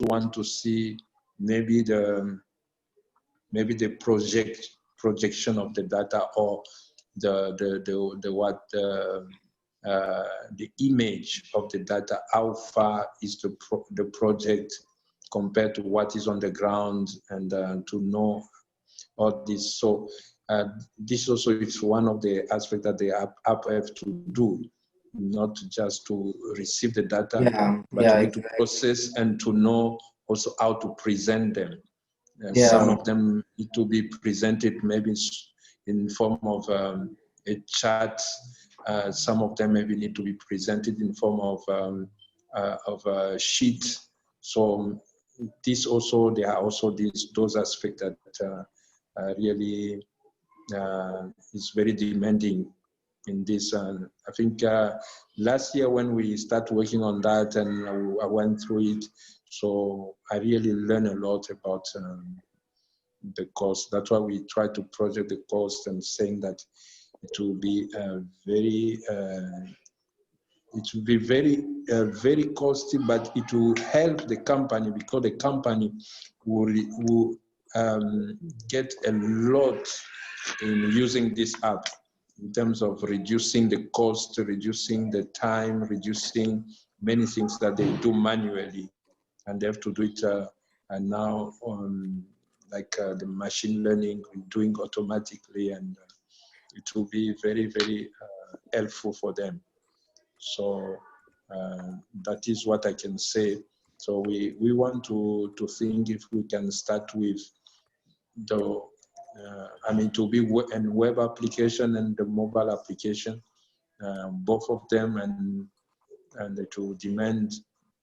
want to see maybe the projection of the data, or the image of the data. How far is the project compared to what is on the ground, and to know all this. So this also is one of the aspects that the app have to do, not just to receive the data, but to need to process and to know also how to present them. Some of them need to be presented maybe in form of a chat. Some of them maybe need to be presented in form of a sheet. So this also, there are also those aspects that really is very demanding in this. I think last year when we started working on that, and I went through it, so I really learned a lot about the cost. That's why we try to project the cost, and saying that it will be very costly, but it will help the company, because the company will get a lot in using this app, in terms of reducing the cost, reducing the time, reducing many things that they do manually, and they have to do it and now on the machine learning, doing automatically, and it will be very, very helpful for them. So that is what I can say. So we want to think if we can start with the, to be a web application and the mobile application, both of them, and to demand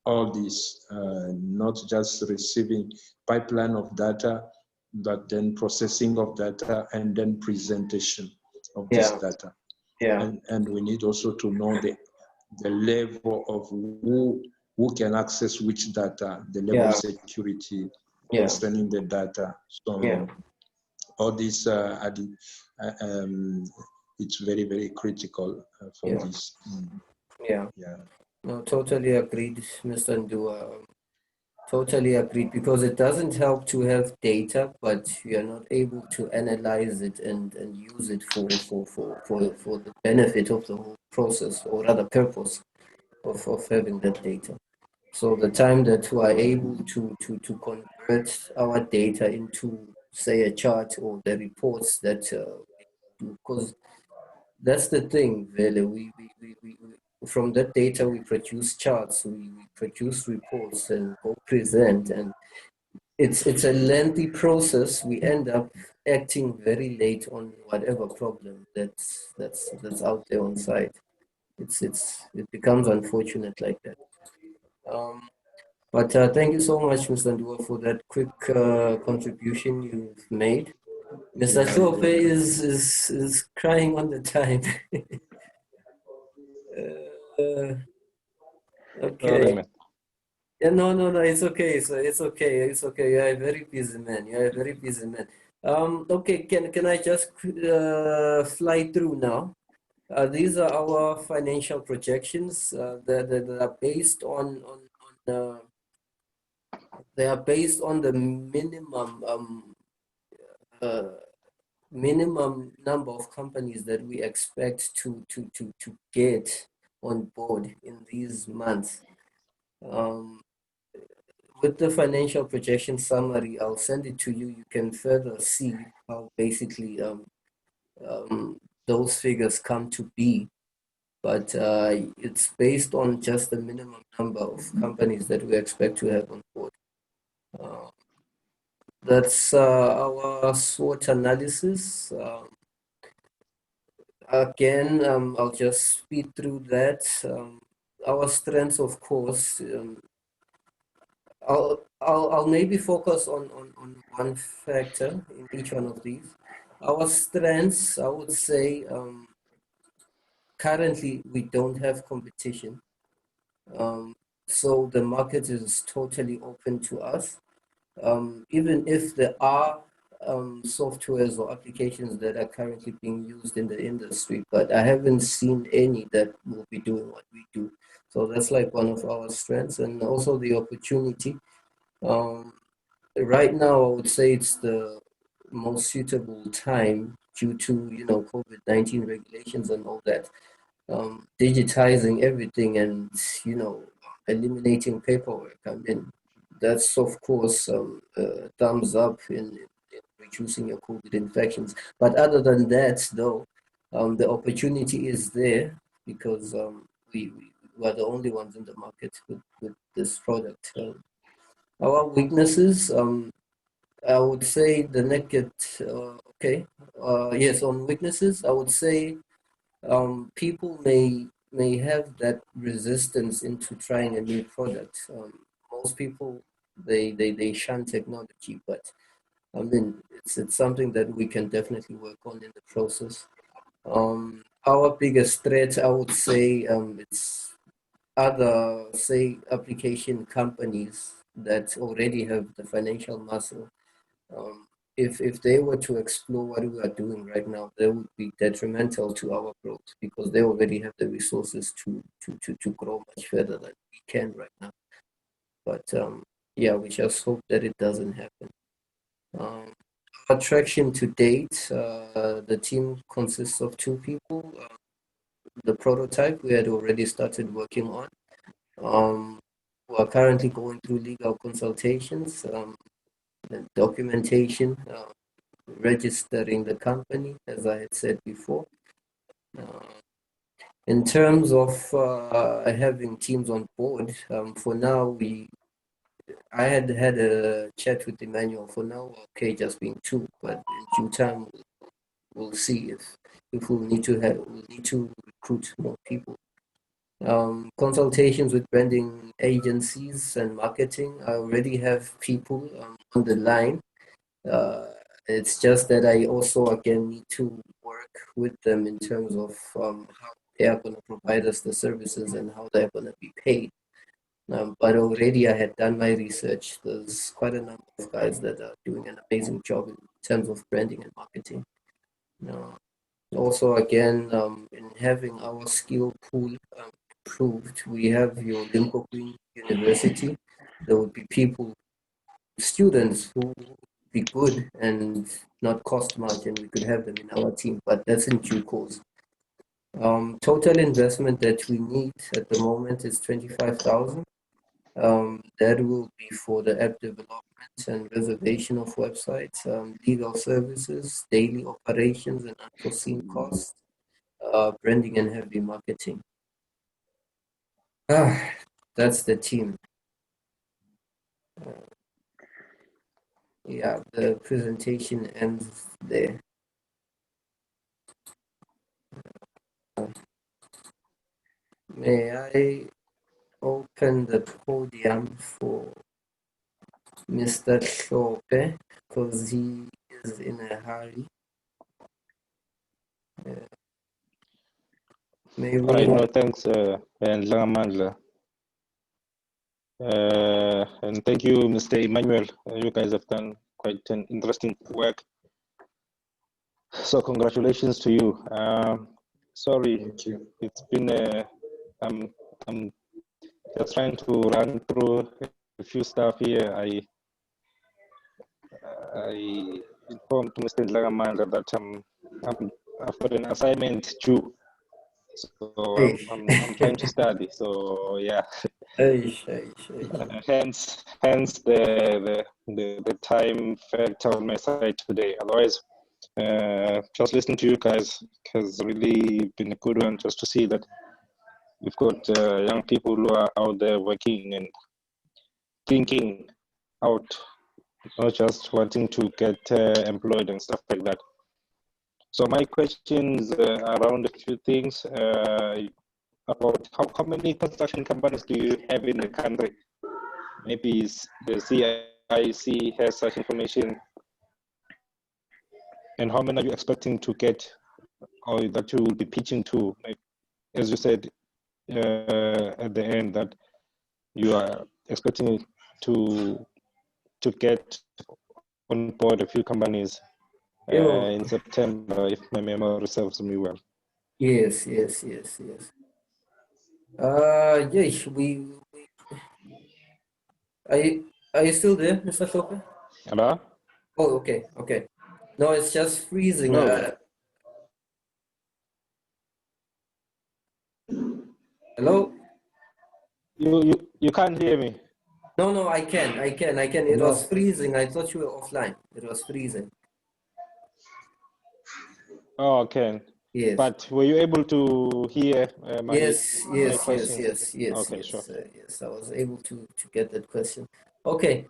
all this, not just receiving pipeline of data, but then processing of data, and then presentation of this data. And we need also to know the level of who can access which data, the level of security concerning the data. So all this, it's very, very critical for this. No, totally agreed, Mr. Nduwa. Totally agreed, because it doesn't help to have data, but you are not able to analyze it and use it for the benefit of the whole process, or rather purpose of having that data. So the time that we are able to convert our data into, say, a chart or the reports that, because that's the thing, really. We from that data we produce charts, we produce reports, and go present, and it's a lengthy process. We end up acting very late on whatever problem that's out there on site. It becomes unfortunate like that. But thank you so much, Mr. Nduwa, for that quick contribution you've made. Mr. Sope is crying on the time. Okay. Yeah, no, it's okay. So it's okay. You're a very busy man. Okay, can I just fly through now? These are our financial projections that are based on they are based on the minimum number of companies that we expect to get on board in these months. With the financial projection summary, I'll send it to you. You can further see how basically those figures come to be. But it's based on just the minimum number of companies that we expect to have on board. That's our SWOT analysis. Again, I'll just speed through that. Our strengths, of course, I'll maybe focus on one factor in each one of these. Our strengths, I would say, currently we don't have competition. So the market is totally open to us. Even if there are softwares or applications that are currently being used in the industry, but I haven't seen any that will be doing what we do. So that's like one of our strengths, and also the opportunity. Right now, I would say it's the most suitable time due to, you know, COVID-19 regulations and all that. Digitizing everything and, you know, eliminating paperwork. I mean, that's of course thumbs up in reducing your COVID infections. But other than that, though, the opportunity is there because we are the only ones in the market with this product. Our weaknesses, I would say the naked, okay, yes, on weaknesses, I would say people may have that resistance into trying a new product. Most people they shun technology, but I mean it's something that we can definitely work on in the process. Our biggest threat, I would say, it's other say application companies that already have the financial muscle. um, if they were to explore what we are doing right now, they would be detrimental to our growth because they already have the resources to grow much further than we can right now. But yeah, we just hope that it doesn't happen. Um, our traction to date, the team consists of two people. The prototype we had already started working on. We are currently going through legal consultations, the documentation. Registering the company, as I had said before. Uh, in terms of having teams on board, for now, I had had a chat with Emmanuel. For now, okay, just being two, but in due time, we'll see if we'll need to recruit more people. Consultations with branding agencies and marketing. I already have people on the line. Uh, it's just that I also again need to work with them in terms of how they are going to provide us the services and how they're going to be paid. But already I had done my research. There's quite a number of guys that are doing an amazing job in terms of branding and marketing. Uh, Also, again, in having our skill pool improved, we have your Limpopo University. There would be people, students who be good and not cost much, and we could have them in our team, but that's in due course. Total investment that we need at the moment is 25,000. That will be for the app development and reservation of websites, legal services, daily operations and unforeseen costs, branding and heavy marketing. Ah, that's the team. Yeah, the presentation ends there. May I open the podium for Mr. Shope because he is in a hurry. May All right, we? no, thanks, Ndlangamandla. And thank you, Mr. Emmanuel. You guys have done quite an interesting work. So congratulations to you. Sorry, Thank you. it's been I'm just trying to run through a few stuff here. I informed Mr. Ndlangamandla that I've got an assignment due. So I'm trying to study. So yeah. Hence the time factor on my side today. Otherwise, just listening to you guys has really been a good one. Just to see that we've got young people who are out there working and thinking out, not just wanting to get employed and stuff like that. So my questions around a few things about how many construction companies do you have in the country? Maybe the CIC has such information, and how many are you expecting to get, or that you will be pitching to? Like, as you said at the end, that you are expecting to get on board a few companies in September, if my memory serves me well. Yes. Yes, I Are you still there, Mr. Sope? Hello? Oh, okay, okay. No, it's just freezing. No. Hello? You can't hear me. No, I can. It No. was freezing. I thought you were offline. It was freezing. Oh, okay. Yes. But were you able to hear my questions? Okay, sure. Yes. I was able to get that question. Okay.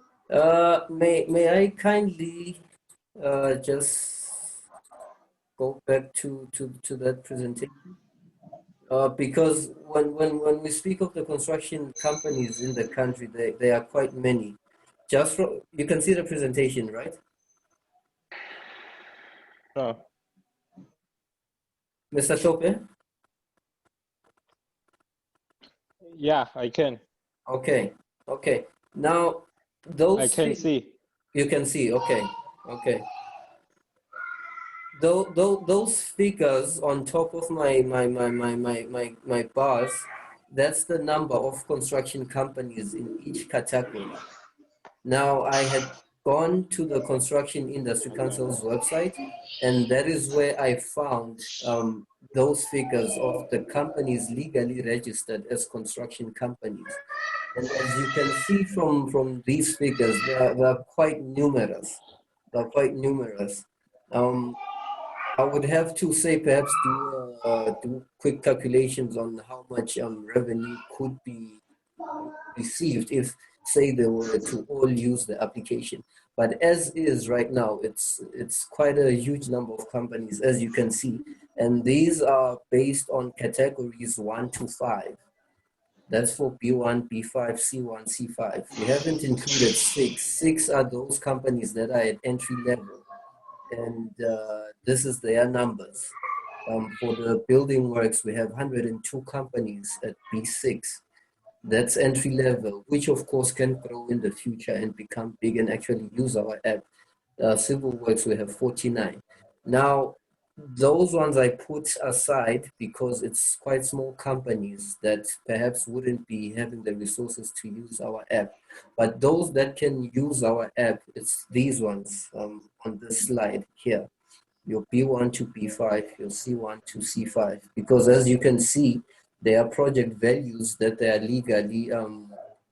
May I kindly just go back to that presentation? Because when we speak of the construction companies in the country, they are quite many. Just from, you can see the presentation, right? Oh, Mr. Sope? yeah, I can. Okay, okay. Now, I can see. you can see, okay, okay. Those figures on top of my bars, that's the number of construction companies in each category. Now, I had gone to the Construction Industry Council's website, and that is where I found those figures of the companies legally registered as construction companies. And as you can see from these figures, they are quite numerous. They're quite numerous. I would have to say perhaps do quick calculations on how much revenue could be received if, say, they were to all use the application. But as is right now, it's quite a huge number of companies, as you can see, and these are based on categories 1 to 5. That's for B1, B5, C1, C5. We haven't included 6. 6 are those companies that are at entry level, and this is their numbers. For the building works, we have 102 companies at B6. That's entry level, which of course can grow in the future and become big and actually use our app. Civil works, we have 49. Now, those ones I put aside because it's quite small companies that perhaps wouldn't be having the resources to use our app. But those that can use our app, it's these ones on this slide here. Your B1 to B5, your C1 to C5. Because as you can see, there are project values that they are legally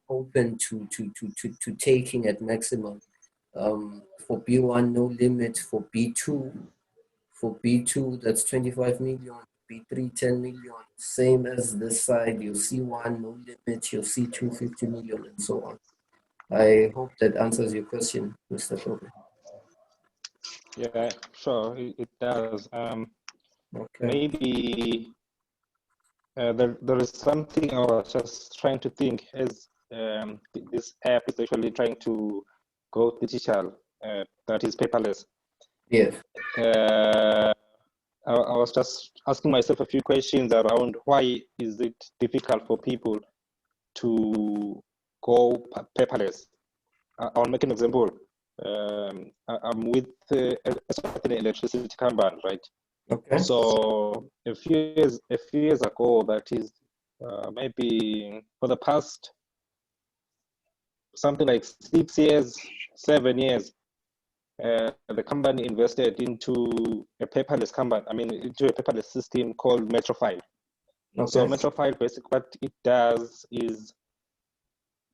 open to taking at maximum. For B1, no limit. For B2, that's 25 million. B3, 10 million. Same as this side. Your C1, no limit. Your C2, 50 million, and so on. I hope that answers your question, Mr. Tobe. Yeah, sure, it does. Okay. Maybe there is something I was just trying to think as this app is actually trying to go digital, that is paperless. Yes. I was just asking myself a few questions around why is it difficult for people to go paperless. I'll make an example. I'm with a certain electricity company, right? Okay. So a few years ago, that is maybe for the past something like 6 years, 7 years, the company invested into a paperless company. I mean, into a paperless system called Metrofile. Okay. So Metrofile, basically, what it does is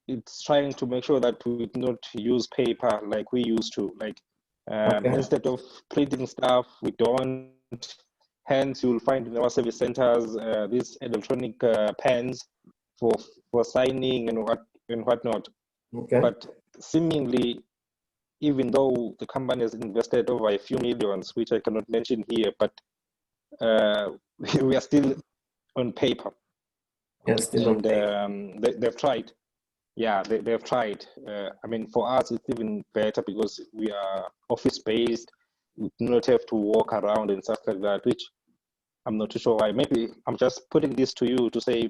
it's trying to make sure that we do not use paper like we used to. Like instead of printing stuff, we don't. Hence, you'll find in our service centers these electronic pens for signing and whatnot. Okay. But seemingly, even though the company has invested over a few millions, which I cannot mention here, but we are still on paper. Yes, still on paper. They've tried. Yeah, they've tried. I mean, for us, it's even better because we are office-based. We do not have to walk around and stuff like that, which I'm not too sure why. Maybe I'm just putting this to you to say,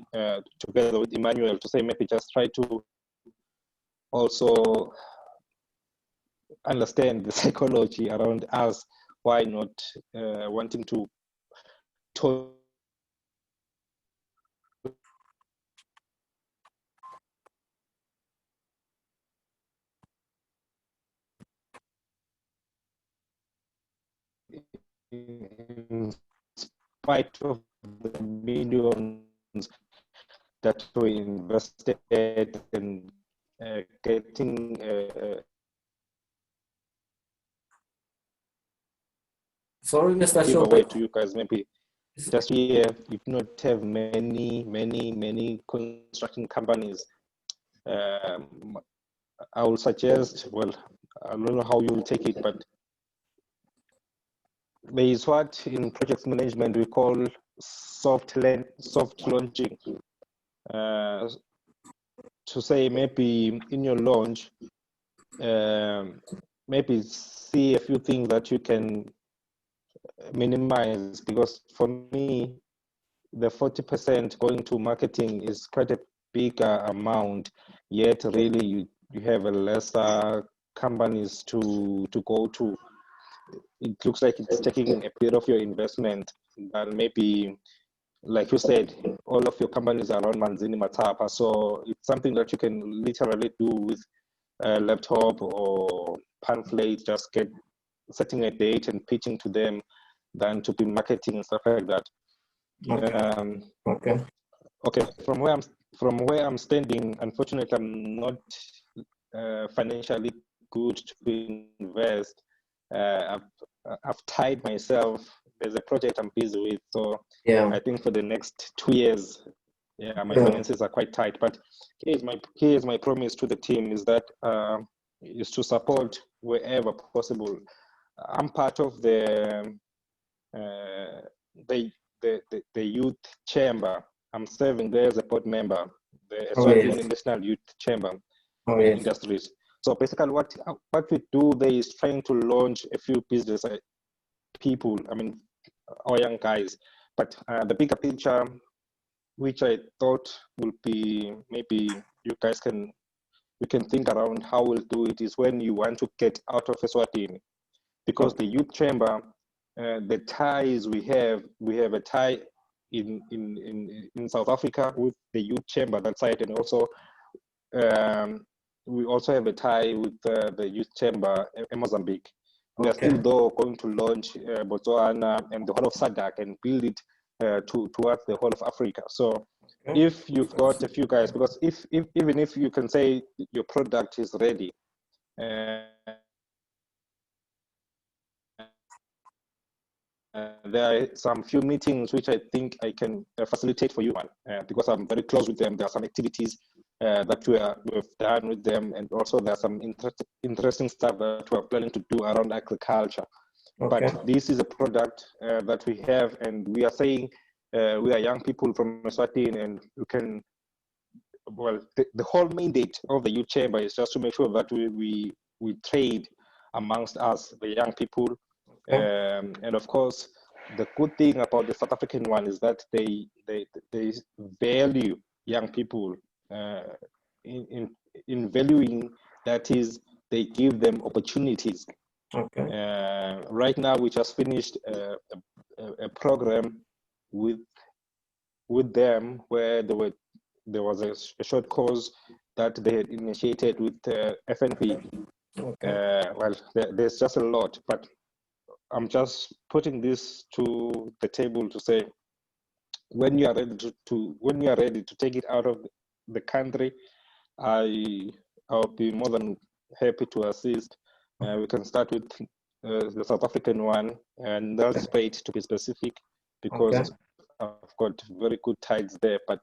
together with Emmanuel, to say maybe just try to also understand the psychology around us, why not wanting to in spite of the millions that were invested in getting Sorry, Mr. giveaway Shope. to you guys. Maybe just here, you do not have many construction companies. I will suggest, well, I don't know how you will take it, but there is what in project management we call soft launching. To say maybe in your launch, maybe see a few things that you can minimize, because for me, the 40% going to marketing is quite a big amount, yet really you have a lesser companies to go to. It looks like it's taking a bit of your investment, and maybe, like you said, all of your companies are on Manzini Matapa, so it's something that you can literally do with a laptop or pamphlet, just setting a date and pitching to them, than to be marketing and stuff like that. Okay. Okay. From where I'm standing, unfortunately, I'm not financially good to invest. I've tied myself. There's a project I'm busy with, so Yeah. I think for the next 2 years, my finances are quite tight. But here's my promise to the team is that is to support wherever possible. I'm part of the youth chamber. I'm serving there as a board member, the Eswatini National Youth Chamber Industries. So basically, what we do there is trying to launch a few business people. I mean, our young guys. But the bigger picture, which I thought will be maybe you guys we can think around how we'll do it, is when you want to get out of Eswatini, because the youth chamber, the ties we have a tie in South Africa with the youth chamber that side, and also we also have a tie with the youth chamber in Mozambique. We are still though going to launch Botswana and the whole of SADC and build it towards the whole of Africa. So if you've got a few guys, because even if you can say your product is ready, there are some few meetings which I think I can facilitate for you, because I'm very close with them. There are some activities that we've done with them, and also there are some interesting stuff that we're planning to do around agriculture. But this is a product that we have, and we are saying we are young people from Eswatini, and you can, well, the whole mandate of the youth chamber is just to make sure that we trade amongst us, the young people. And of course, the good thing about the South African one is that they value young people in valuing, that is, they give them opportunities. Right now, we just finished a program with them where there was a short course that they had initiated with FNP. Well, there's just a lot, but I'm just putting this to the table to say, when you are ready to take it out of the country, I'll be more than happy to assist. We can start with the South African one, and that's paid to be specific, because I've got very good ties there. But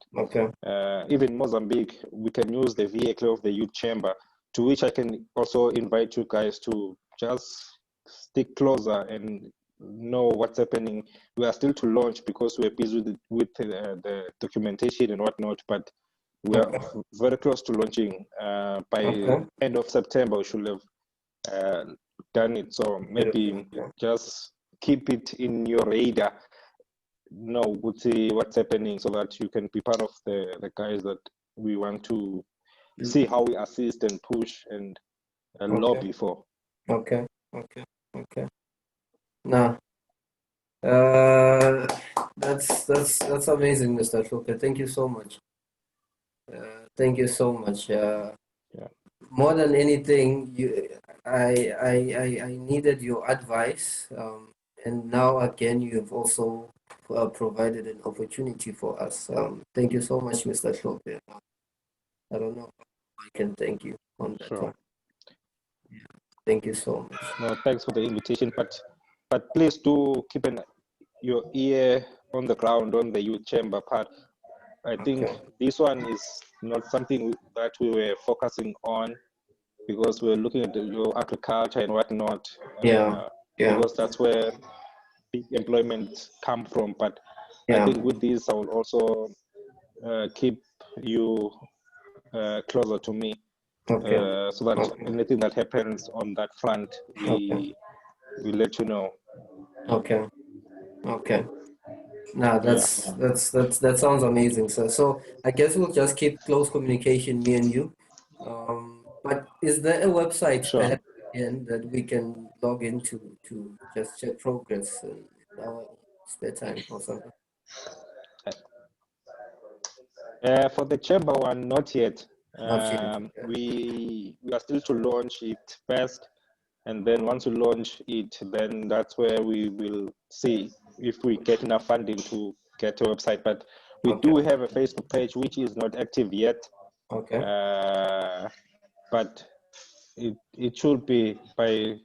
even Mozambique, we can use the vehicle of the youth chamber, to which I can also invite you guys to just stick closer and know what's happening. We are still to launch because we're busy with the documentation and whatnot, but we are very close to launching. By end of September, we should have done it. So maybe just keep it in your radar. We'll see what's happening, so that you can be part of the guys that we want to see how we assist and push and lobby for. Okay. Now, that's amazing, Mr. Shope. Thank you so much. Thank you so much. More than anything, I needed your advice, And now again, you have also provided an opportunity for us. Thank you so much, Mr. Hlope. I don't know how I can thank you on that Sure. one. Yeah, thank you so much. No, thanks for the invitation, but please do keep your ear on the ground on the youth chamber part. I think this one is not something that we were focusing on because we're looking at your agriculture and whatnot. Yeah. Because that's where big employment come from. But I think with this, I will also keep you closer to me, so that anything that happens on that front, we let you know. Okay. Now that sounds amazing, sir. So I guess we'll just keep close communication, me and you. But is there a website perhaps again that we can log into to just check progress in our spare time or something? For the chamber one, not yet. Not yet. We are still to launch it first, and then once we launch it, then that's where we will see if we get enough funding to get a website. But we do have a Facebook page which is not active yet. But it should be by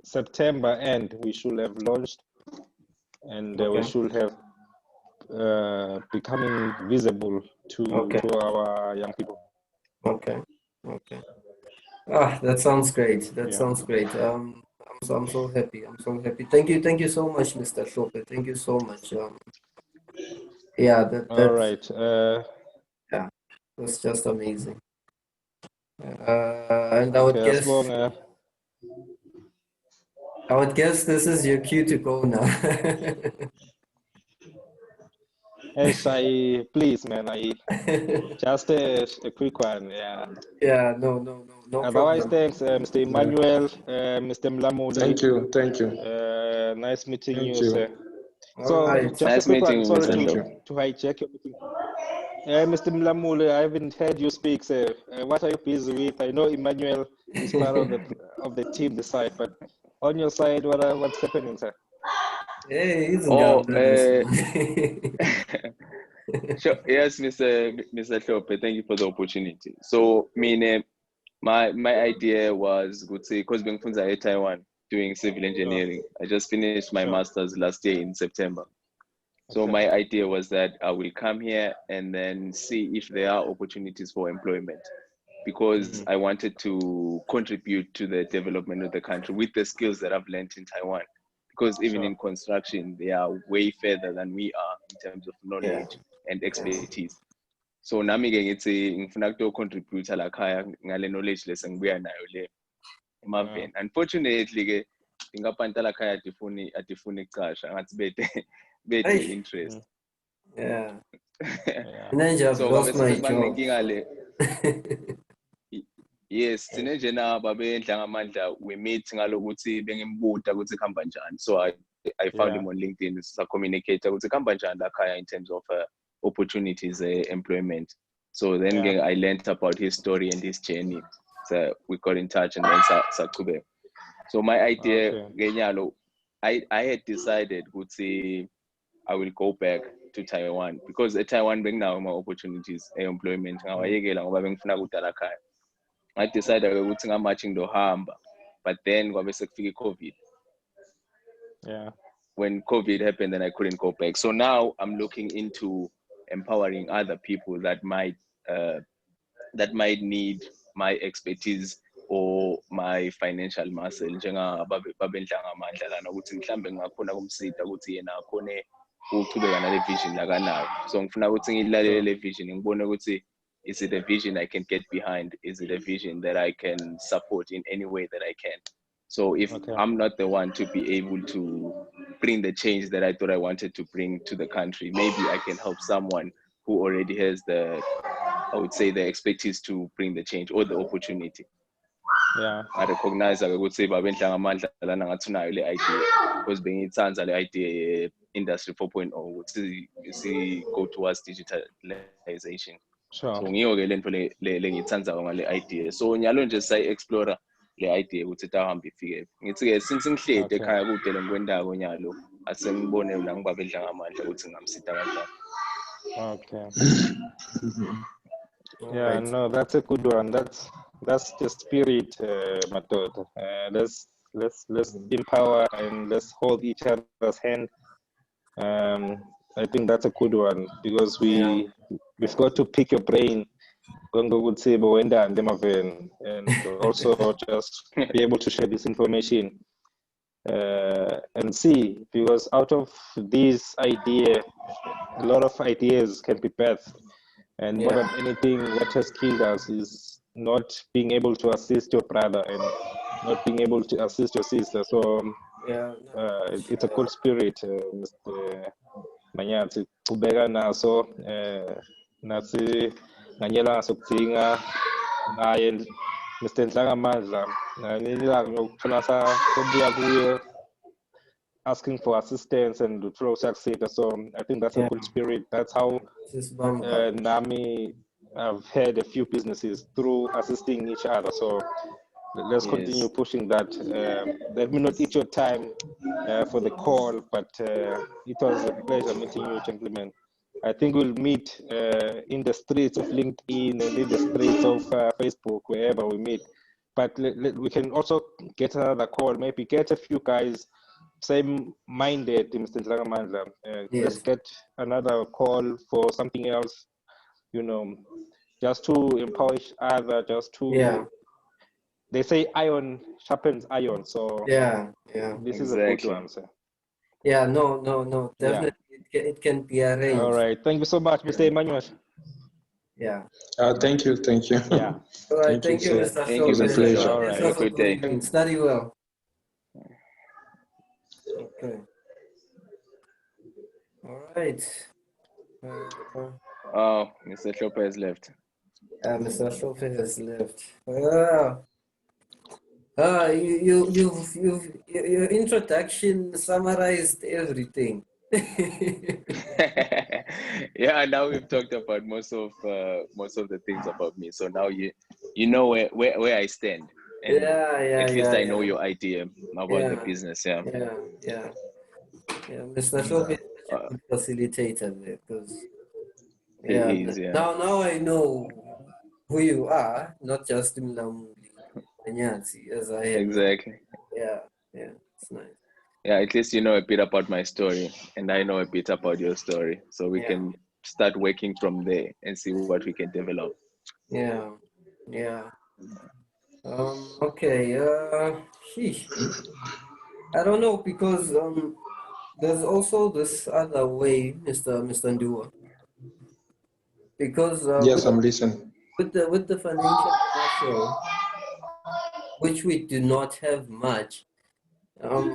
September end we should have launched, and we should have becoming visible to our young people. Okay. Ah, that sounds great. That sounds great. I'm so happy. I'm so happy. Thank you so much, Mr. Hlope. Thank you so much. Yeah, all right. Yeah, it was just amazing. And I would guess this is your cue to go now. Hey, please, man. Just a quick one. Yeah. Yeah. No Otherwise, problem. thanks, Mr. Emmanuel, Mr. Mlamuli. Thank you. Nice meeting you, you. sir. All right. Just nice a quick meeting one. Sorry you, to hijack your meeting. Mr. Mlamuli, I haven't heard you speak, sir. What are you busy with? I know Emmanuel is part of the team, the side, but on your side, what's happening, sir? Hey, he's sure. Yes, Mr. Hlope, thank you for the opportunity. So, my idea was good say because being at Taiwan doing civil engineering. I just finished my master's last year in September. So my idea was that I will come here and then see if there are opportunities for employment, because I wanted to contribute to the development of the country with the skills that I've learned in Taiwan. Because even in construction, they are way further than we are in terms of knowledge and expertise. So nami ke ngithi ngifuna ukucontribute lakhaya ngale knowledge lesengibuya nayo le emaveni. Unfortunately ke ingapanta lakhaya atifuni icasha ngathi bete interest. Yeah. So lost my job. Yes, sine nje na babe Ndlangamandla we meet ngalokuthi bengimbuta ukuthi khamba njani. So I found him on LinkedIn, sa communicate ukuthi khamba njani lakhaya in terms of opportunities, employment. So then I learned about his story and his journey. So we got in touch and then sakube. So my idea I had decided ukuthi I will go back to Taiwan, because at Taiwan bring now more opportunities employment ngawayekela ngoba bengifuna kudala khaya. I decided ukuthi ngamatching dohamba, but then kwabe sekufika COVID. When COVID happened, then I couldn't go back. So now I'm looking into empowering other people that might need my expertise or my financial muscle. Njenga babe Ndlangamandla lana ukuthi mhlambe ngakhona kumsida ukuthi yena akhone ukuchubeka nale vision lakanayo. So ngifuna ukuthi ngilalele le vision ngibone ukuthi is it a vision I can get behind? Is it a vision that I can support in any way that I can? So if I'm not the one to be able to bring the change that I thought I wanted to bring to the country, maybe I can help someone who already has the expertise to bring the change or the opportunity. I recognize that ukuthi babe Ndlangamandla lana ngathi unayo le idea, because bengiyithanza le idea industry 4.0 ukuthi si go towards digitalization. So ngiyo ke lento le ngithanza ngale idea. So nyalo nje say explore le idea ukuthi tahambe ifike. Ngithi-ke since ngihlede Okay. ekhaya kude ngikwendawo nyalo asengibone la ngibaba Ndlangamandla ukuthi ngamsita kanjani. Okay. All Yeah, right. no, that's a good one. That's the spirit, Matot. Let's empower and let's hold each other's hand. I think that's a good one because we've got to pick your brain. Gongo would say, and also just be able to share this information and see, because out of this idea, a lot of ideas can be birthed. And more than anything, what has killed us is not being able to assist your brother and not being able to assist your sister. So it's a good spirit, Mr. Manyathi. Ubeka naso nasi nganyela sokuthinga naye Mr. Ndlangamandla nilanga ngokuthola sobuya kuye asking for assistance and to throw succeed. So I think that's a good spirit. That's how Nami I've had a few businesses through assisting each other. So let's continue pushing that. Let me not eat your time for the call, but it was a pleasure meeting you, gentlemen. I think we'll meet in the streets of LinkedIn and in the streets of Facebook, wherever we meet. But we can also get another call, maybe get a few guys same-minded, Mr. Ndlangamandla. Let's get another call for something else, you know, just to empower each other, just to, they say iron sharpens iron, so this is a good one, sir. Yeah, no, definitely it can be arranged. All right, thank you so much, Mr. Emmanuel. Yeah. Thank you. Yeah. All right, thank you, Mr. Thank you, Mr. Pleasure. All right, have a good day. Study well. Okay. All right. Oh, Mr. Chopper has left. Mr. Chopper has left. Your introduction summarized everything. Yeah, now we've talked about most of the things about me. So now you know where I stand. And at least I know your idea about the business. Yeah. Mr. Chopper is a good facilitator there, because now I know who you are, not just Mlamuli Manyathi, as I am. Exactly. Yeah, it's nice. Yeah, at least you know a bit about my story, and I know a bit about your story, so we can start working from there and see what we can develop. Yeah. Okay. I don't know, because there's also this other way, Mr. Nduwa. Because yes, I'm listening. With the financial pressure, which we do not have much, I've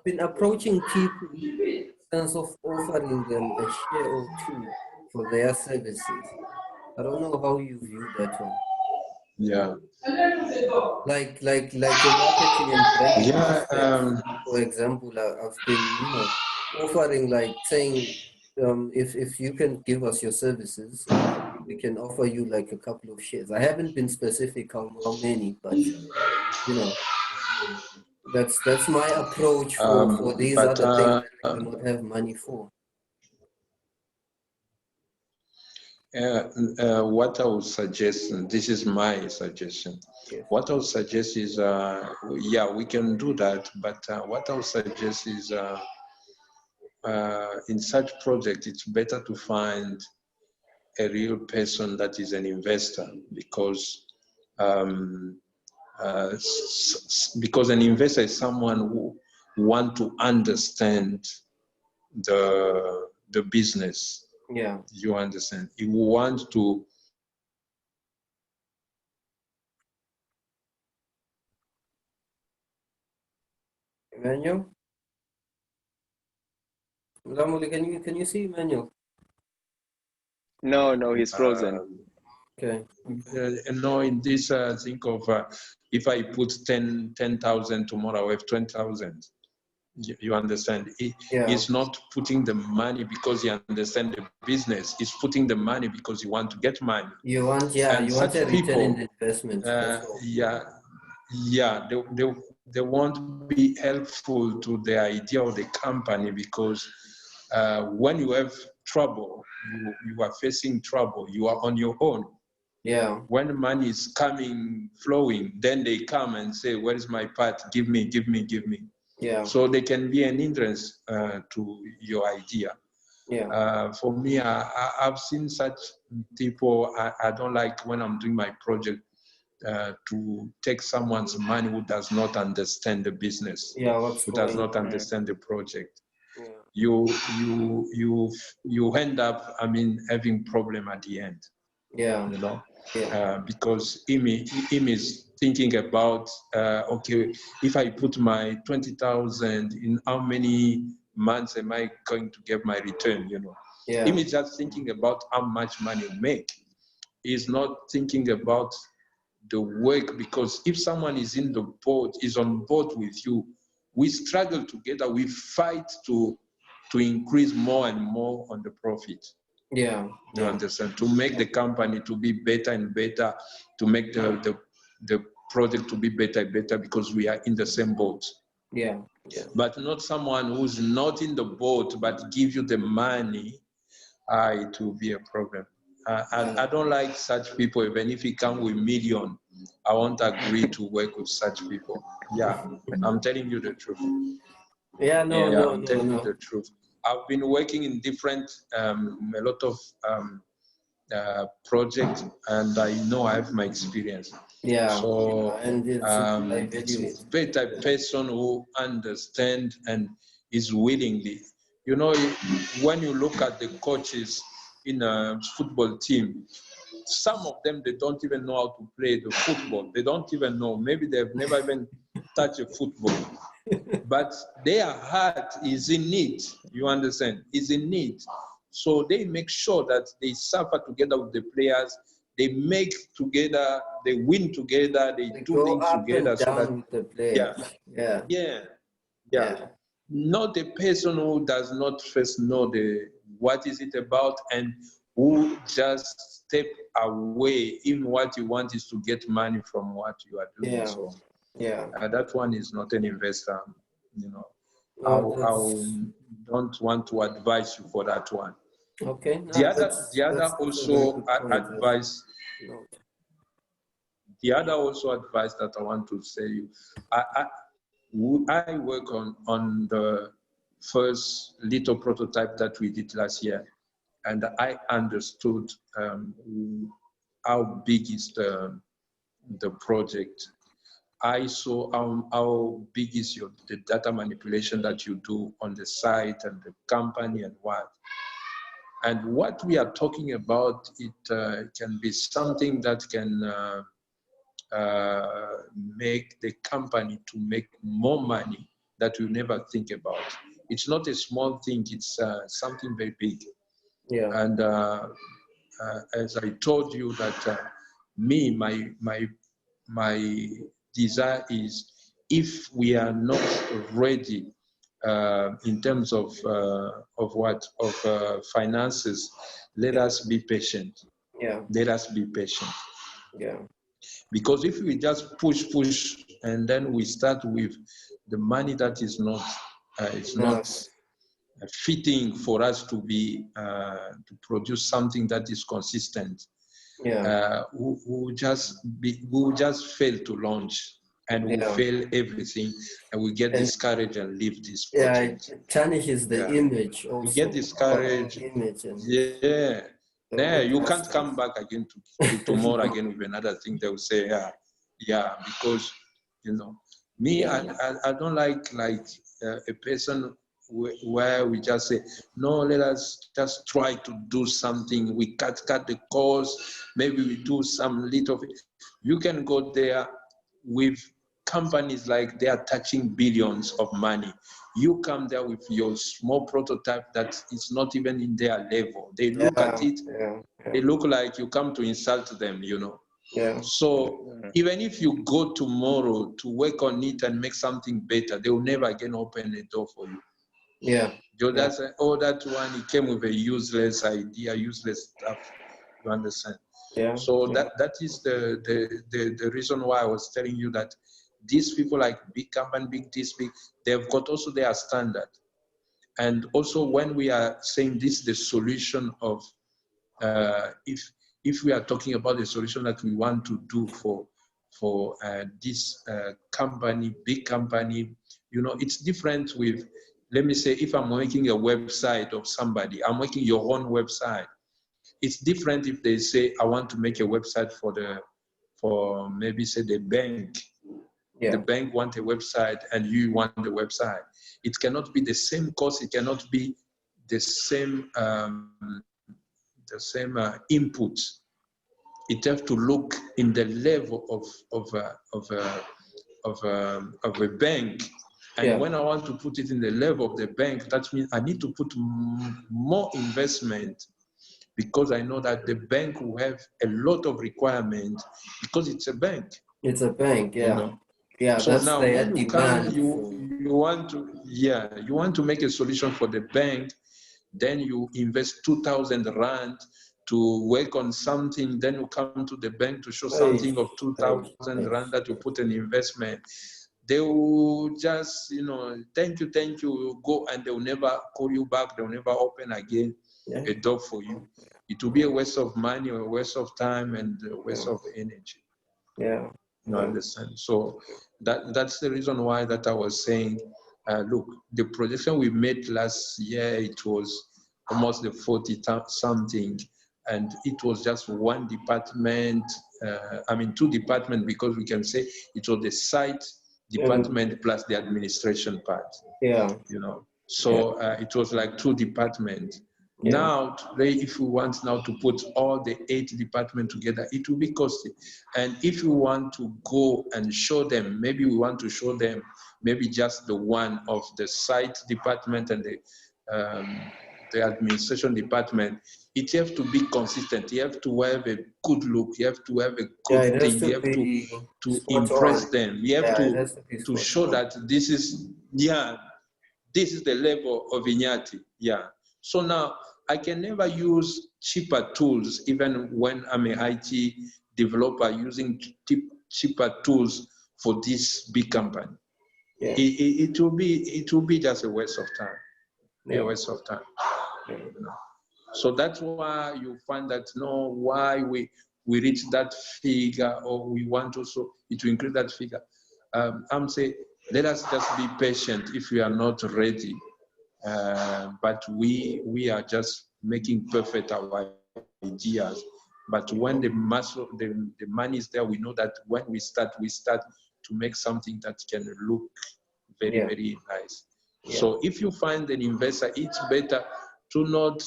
been approaching people in the sense of offering them a share or two for their services. I don't know how you view that one. Yeah. Like a marketing and branding aspect, for example, I've been offering, like saying, if you can give us your services, we can offer you like a couple of shares. I haven't been specific how many, but that's my approach for these other things that we do not have money for. What I would suggest, and this is my suggestion, what I would suggest is, we can do that, but what I would suggest is, in such project, it's better to find a real person that is an investor, because an investor is someone who wants to understand the business. Yeah. You understand? You want to. Emmanuel? Can you see Emmanuel? No, he's frozen. Okay. In this, think of if I put 10,000 tomorrow, I have 20,000. You understand? He's not putting the money because he understands the business. He's putting the money because you want to get money. You want a return in investment. yeah, they won't be helpful to the idea of the company, because when you have trouble, you are facing trouble, you are on your own. Yeah. When money is coming, flowing, then they come and say, where is my part? Give me, give me, give me. Yeah. So they can be an hindrance to your idea. Yeah. For me, I've seen such people. I don't like, when I'm doing my project, to take someone's money who does not understand the business, Yeah, what's who does going not understand the project. Yeah. You end up, I mean, having problem at the end. Yeah. You know, Yeah. because him is thinking about, okay, if I put my 20,000, in how many months am I going to get my return? You know, Yeah. him is just thinking about how much money you make. He's not thinking about the work, because if someone is in the boat, is on board with you, we struggle together, we fight to increase more and more on the profit. Yeah. You understand? To make the company to be better and better, to make the project to be better and better, because we are in the same boat. Yeah. Yeah. But not someone who's not in the boat but give you the money, it will be a problem. I don't like such people. Even if it come with million, I won't agree to work with such people. Yeah, I'm telling you the truth. Yeah, no, Yeah, no, I'm no, telling you no. the truth. I've been working in different, a lot of projects, and I know I have my experience. Yeah. So And it's I value it's it. better person who understands and is willingly. You know, when you look at the coaches in a football team, some of them, they don't even know how to play the football. They don't even know. Maybe they've never even touched a football. But their heart is in it. You understand? Is in it. So they make sure that they suffer together with the players. They make together, they win together, they do go things up together, and so down that, with the players. Yeah. yeah, yeah. Not a person who does not first know what is it about, and who just step away. Even what you want is to get money from what you are doing. Yeah. So Yeah. that one is not an investor. You know, I don't want to advise you for that one. Okay. No, The other that's a also very good point. advice. The other also advice that I want to say, I work on the first little prototype that we did last year, and I understood how big is the project. I saw how big is the data manipulation that you do on the site and the company and what. And what we are talking about, it can be something that can make the company to make more money that you never think about. It's not a small thing, it's something very big. Yeah. And as I told you that my desire is, if we are not ready in terms of finances, let us be patient. Yeah. Let us be patient. Yeah. Because if we just push, and then we start with the money that is not, it's not fitting for us to be to produce something that is consistent. Yeah. We'll just fail to launch, and we'll fail everything, and we get discouraged and leave this project. Yeah, it tarnishes the image also. We get discouraged. Image and You can't come back again to tomorrow again with another thing. They will say, because me, I don't like a person where we just say, no, let us just try to do something. We cut the cost. Maybe we do some little. You can go there with companies like they are touching billions of money. You come there with your small prototype that is not even in their level. They look at it, they look like you come to insult them, Yeah. So even if you go tomorrow to work on it and make something better, they will never again open a door for you. Yeah. That's that one, it came with a useless idea, useless stuff. You understand? Yeah. So that is the reason why I was telling you that these people like big company, big this, big, they've got also their standard. And also when we are saying this is the solution of, if we are talking about the solution that we want to do for this company, big company, you know, it's different with, let me say, if I'm making a website of somebody, I'm making your own website. It's different if they say, I want to make a website for maybe say the bank. Yeah. The bank want a website and you want the website. It cannot be the same cost. It cannot be the same input. It has to look in the level of a bank. And Yeah. when I want to put it in the level of the bank, that means I need to put more investment, because I know that the bank will have a lot of requirements because it's a bank. It's a bank, yeah. You know? Yeah, So that's now their when you demand. come, you want to make a solution for the bank, then you invest 2,000 rand to work on something, then you come to the bank to show something of 2,000 rand that you put an investment. They will just, you know, thank you, go, and they will never call you back. They will never open again a door for you. It will be a waste of money, or a waste of time, and a waste of energy. Yeah. You understand? So that's the reason why that I was saying, look, the projection we made last year, it was almost the 40 something, and it was just one department, two departments, because we can say it was the site department plus the administration part. Yeah. You know, so it was like 2 departments. Yeah. Now, today, if we want now to put all the 8 departments together, it will be costly. And if you want to go and show them, maybe we want to show them maybe just the one of the site department and the administration department, it have to be consistent. You have to have a good look. You have to have a good thing. You have to impress them. You have to show that this is, this is the level of Inyati. Yeah. So now I can never use cheaper tools, even when I'm an IT developer using cheaper tools for this big company. Yeah. It will be just a waste of time. Yeah. A waste of time. Yeah. You know? So that's why you find that why we reach that figure, or we want also to increase that figure. I'm saying, let us just be patient if we are not ready. But we are just making perfect our ideas. But when the muscle, the money is there, we know that when we start to make something that can look very, very nice. Yeah. So if you find an investor, it's better to not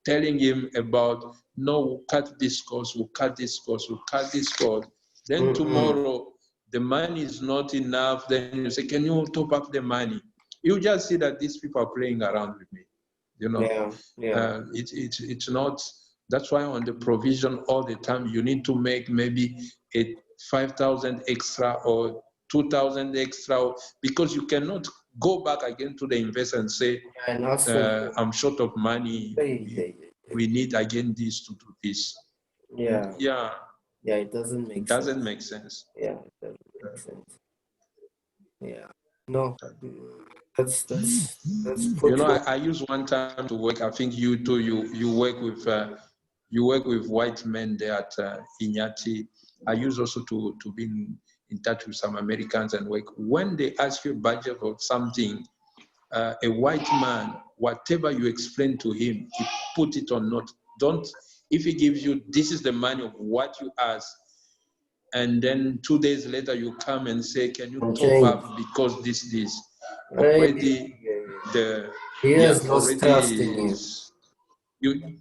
telling him about, no, we'll cut this cost, we'll cut this cost, we'll cut this cost. Then tomorrow, the money is not enough. Then you say, can you top up the money? You just see that these people are playing around with me, you know. It's not. That's why on the provision all the time you need to make maybe a 5,000 extra or 2,000 extra, because you cannot go back again to the investor and say, I'm short of money. We need again this to do this. Yeah. Yeah. Yeah, it doesn't make sense. Doesn't make sense. Yeah, it doesn't make sense. Yeah. No. That's you know, I use one time to work. I think you too. You work with white men there at Inyati. I use also to be in touch with some Americans and work. When they ask you a budget of something, a white man, whatever you explain to him, he put it on note. Don't. If he gives you, this is the money of what you ask, and then 2 days later you come and say, can you top up because this already he has lost trust in you.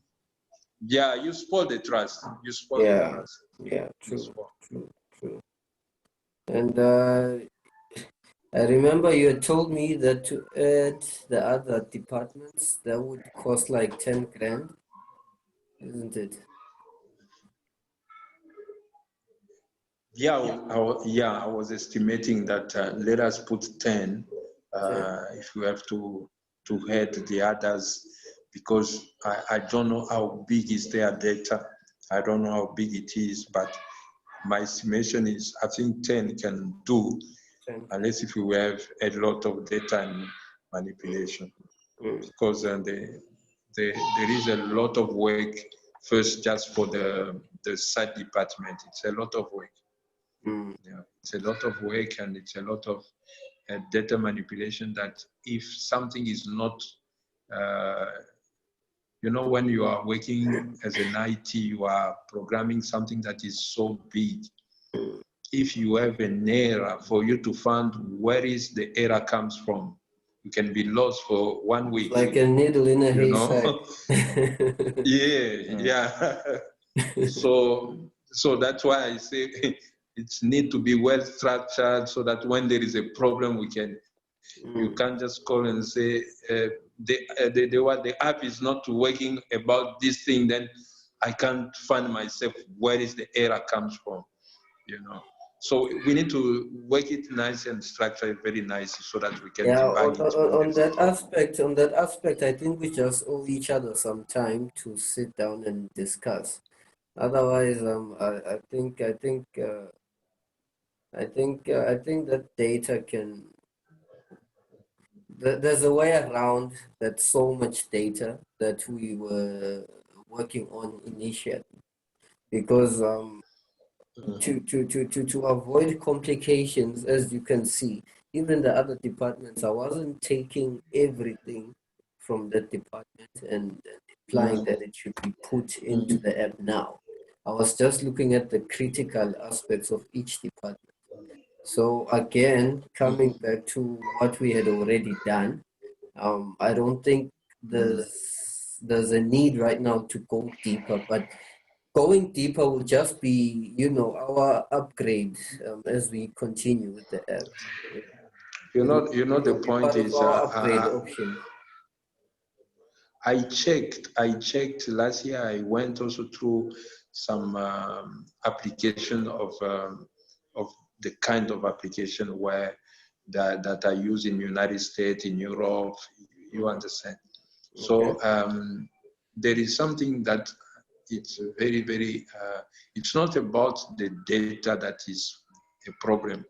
You spoil the trust. You spoil the trust. Yeah, true. And I remember you had told me that to add the other departments, that would cost like 10 grand, isn't it? Yeah, I was estimating that let us put 10 if we have to head the others, because I don't know how big is their data. I don't know how big it is, but my estimation is I think 10 can do, unless if we have a lot of data and manipulation. Because there is a lot of work first just for the site department. It's a lot of work. Yeah, it's a lot of work, and it's a lot of data manipulation that if something is not, you know, when you are working as an IT, you are programming something that is so big. If you have an error, for you to find where is the error comes from, you can be lost for 1 week. Like a needle in a haystack. Yeah. So that's why I say it's need to be well structured so that when there is a problem, we can. You can't just call and say the app is not working about this thing. Then I can't find myself where is the error comes from, you know. So we need to work it nice and structure it very nicely so that we can debug it. On that aspect, I think we just owe each other some time to sit down and discuss. Otherwise, I think that data can. There's a way around that so much data that we were working on initially, because to avoid complications, as you can see, even the other departments, I wasn't taking everything from that department and implying that it should be put into the app now. I was just looking at the critical aspects of each department. So again, coming back to what we had already done, I don't think there's a need right now to go deeper, but going deeper will just be, you know, our upgrade as we continue with the app. You know, the point is, our upgrade option. I checked last year. I went also through some application of the kind of application where that are used in United States, in Europe. You understand? Okay. So there is something that it's very, very. It's not about the data that is a problem.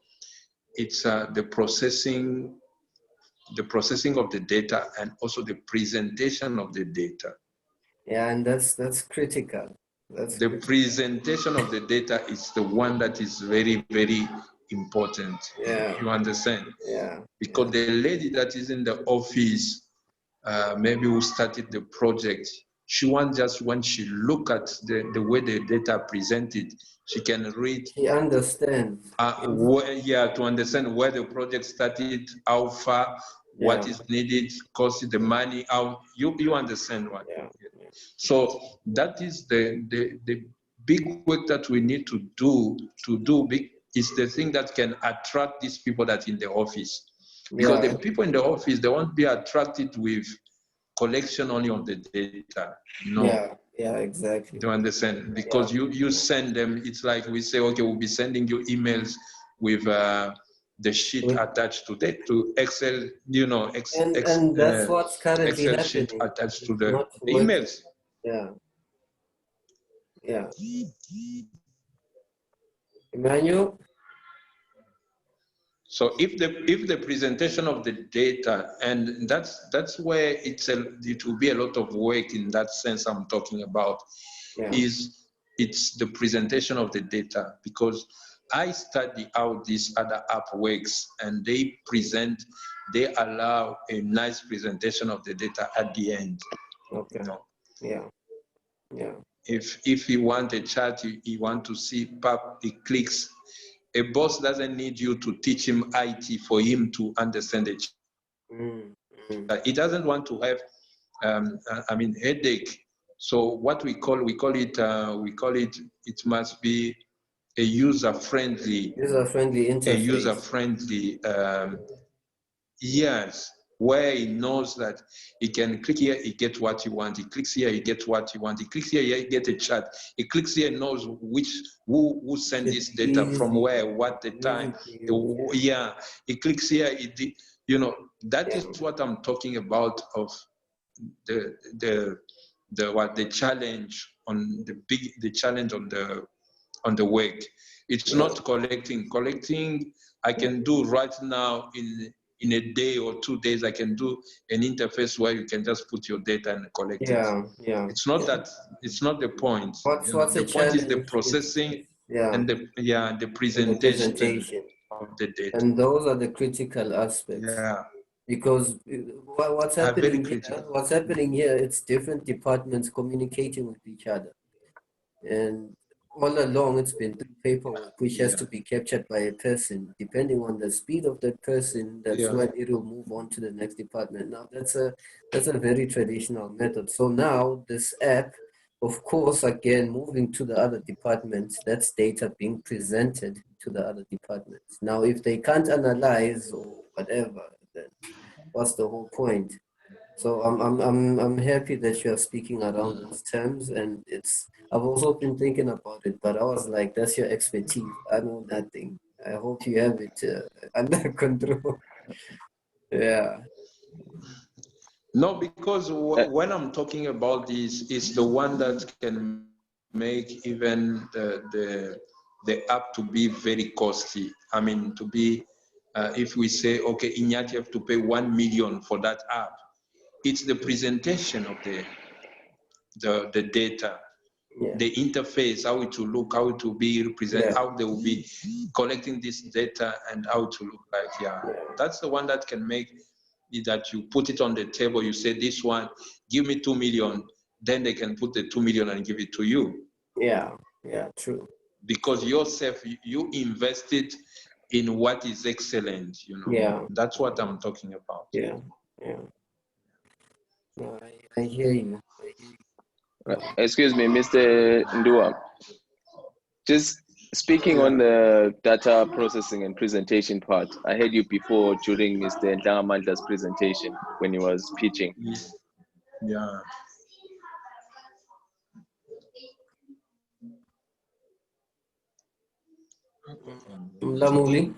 It's the processing of the data and also the presentation of the data. Yeah, and that's critical. The presentation of the data is the one that is very, very important. Yeah. You understand? Yeah. Because the lady that is in the office, maybe who started the project, she wants just when she look at the way the data presented, she can read. She understands. To understand where the project started, how far, what is needed, cost the money, how you understand what. Yeah. So that is the big work that we need to do is the thing that can attract these people that in the office. Because the people in the office, they won't be attracted with collection only of the data. No. Yeah, exactly. Do you understand? Because you send them, it's like we say, okay, we'll be sending you emails with the sheet attached to Excel, you know, and that's what's currently Excel happening. sheet attached to the emails. Yeah. Emmanuel? So if the presentation of the data, and that's where it will be a lot of work in that sense I'm talking about, it's the presentation of the data, because I study how this other app works, and they allow a nice presentation of the data at the end. Okay. You know? Yeah. If you want a chart, you want to see, he clicks. A boss doesn't need you to teach him IT for him to understand it. He doesn't want to have, headache. So what we call it, it must be a user-friendly interface. A user-friendly, yes, where he knows that he can click here, he gets what he wants. He clicks here, he gets what he wants. He clicks here, he gets a chart. He clicks here, knows who sent this data from where, what the time. He clicks here, that is what I'm talking about of the challenge the challenge on the work. It's not collecting. Collecting, I can do right now in a day or 2 days. I can do an interface where you can just put your data and collect it. It's not that. It's not the point. What's the point is the challenge processing and the presentation of the data. And those are the critical aspects. Yeah. Because what's happening here, it's different departments communicating with each other. And all along, it's been through paperwork, which has to be captured by a person. Depending on the speed of that person, that's when it will move on to the next department. Now, that's a very traditional method. So now, this app, of course, again, moving to the other departments, that's data being presented to the other departments. Now, if they can't analyze or whatever, then what's the whole point? So I'm happy that you are speaking around those terms, and I've also been thinking about it, but I was like, that's your expertise. I know nothing. I hope you have it under control. Yeah. No, because when I'm talking about this, it's the one that can make even the app to be very costly. I mean, to be, if we say, okay, Iñaki, you have to pay 1 million for that app. It's the presentation of the data, the interface, how it will look, how it will be represented, how they will be collecting this data and how it will look like. That's the one that can make it that you put it on the table, you say, this one, give me 2 million, then they can put the 2 million and give it to you. Yeah, true. Because yourself, you invested in what is excellent, That's what I'm talking about. Yeah. No, I hear you. Excuse me, Mr. Nduwa. Just speaking on the data processing and presentation part, I heard you before during Mr. Ndlangamandla's presentation when he was pitching. Yeah. Lamuli?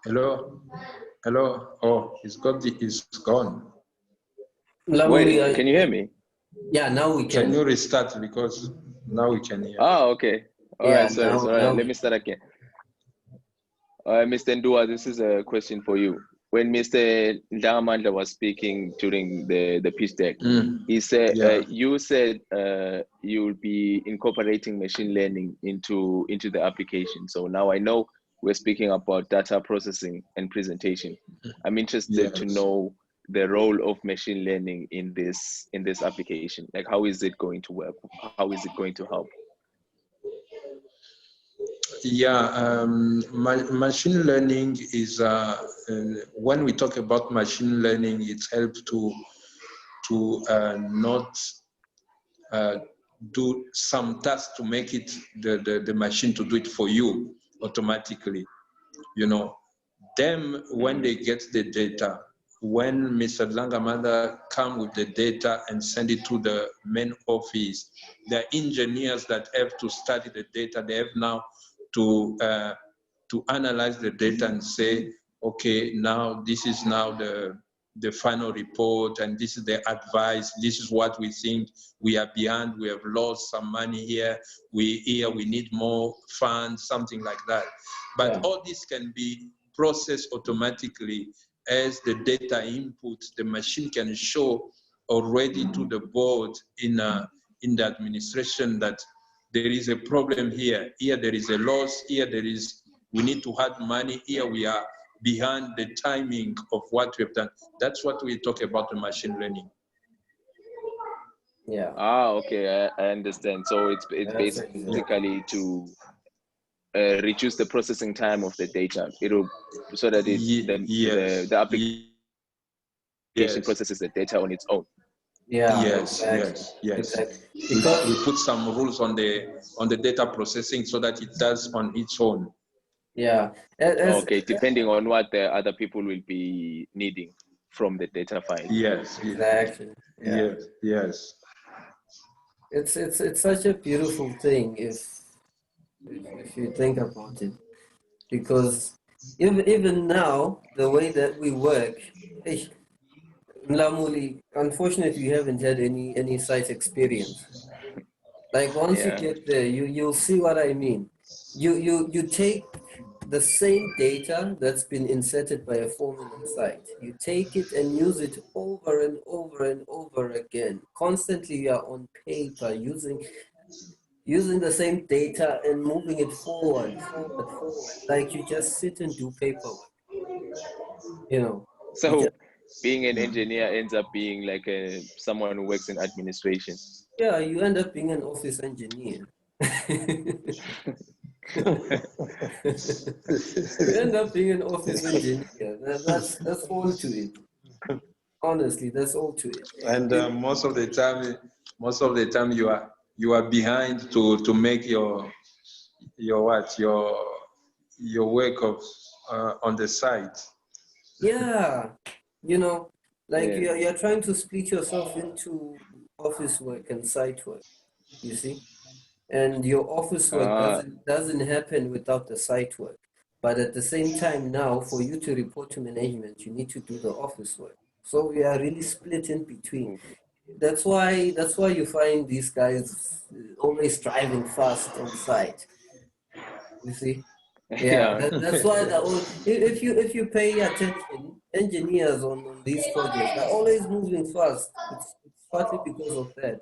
Hello. Oh, he's gone. Lamuli, can you hear me? Yeah, now we can. Can you restart, because now we can hear. Oh, okay. All right, sorry. Let me start again. Mr. Nduwa, this is a question for you. When Mr. Ndlangamandla was speaking during the pitch deck, he said, you said you'll be incorporating machine learning into the application. So now I know we're speaking about data processing and presentation. I'm interested to know the role of machine learning in this application. Like, how is it going to work? How is it going to help? Machine learning is when we talk about machine learning, it helps to not do some tasks to make it the machine to do it for you automatically. Them, when they get the data, when Mr. Ndlangamandla come with the data and send it to the main office, the engineers that have to study the data, they have now to analyze the data and say, okay, now this is now the final report, and this is the advice. This is what we think we are behind. We have lost some money here. We need more funds, something like that. But all this can be processed automatically as the data input. The machine can show already to the board in the administration that there is a problem here. Here there is a loss. Here we need to add money. Here we are behind the timing of what we have done. That's what we talk about the machine learning. Yeah. Okay, I understand. So it's basically to reduce the processing time of the data. So that the application processes the data on its own. Yes. Exactly. We put some rules on the data processing so that it does on its own. Yeah. Okay, depending on what the other people will be needing from the data file. Yes. Exactly. Yeah. Yes. It's such a beautiful thing if you think about it, because even now the way that we work, Mlamuli, unfortunately you haven't had any site experience. Like once you Yeah. get there, you'll see what I mean. You take the same data that's been inserted by a form in the site. You take it and use it over and over and over again. Constantly you are on paper using the same data and moving it forward. Like you just sit and do paperwork, you know. You So just, being an engineer ends up being like someone who works in administration. yeah, you end up being an office engineer. You end up being an office engineer. That's all to it. Honestly, that's all to it. And most of the time you are behind to make your what your work of on the site. Yeah, you know, like Yeah. you're trying to split yourself into office work and site work, you see? And your office work Ah, doesn't happen without the site work. But at the same time now, for you to report to management, you need to do the office work. So we are really split in between. That's why you find these guys always driving fast on site. You see? Yeah, yeah. that's why if you pay attention, engineers on these projects are always moving fast. It's partly because of that.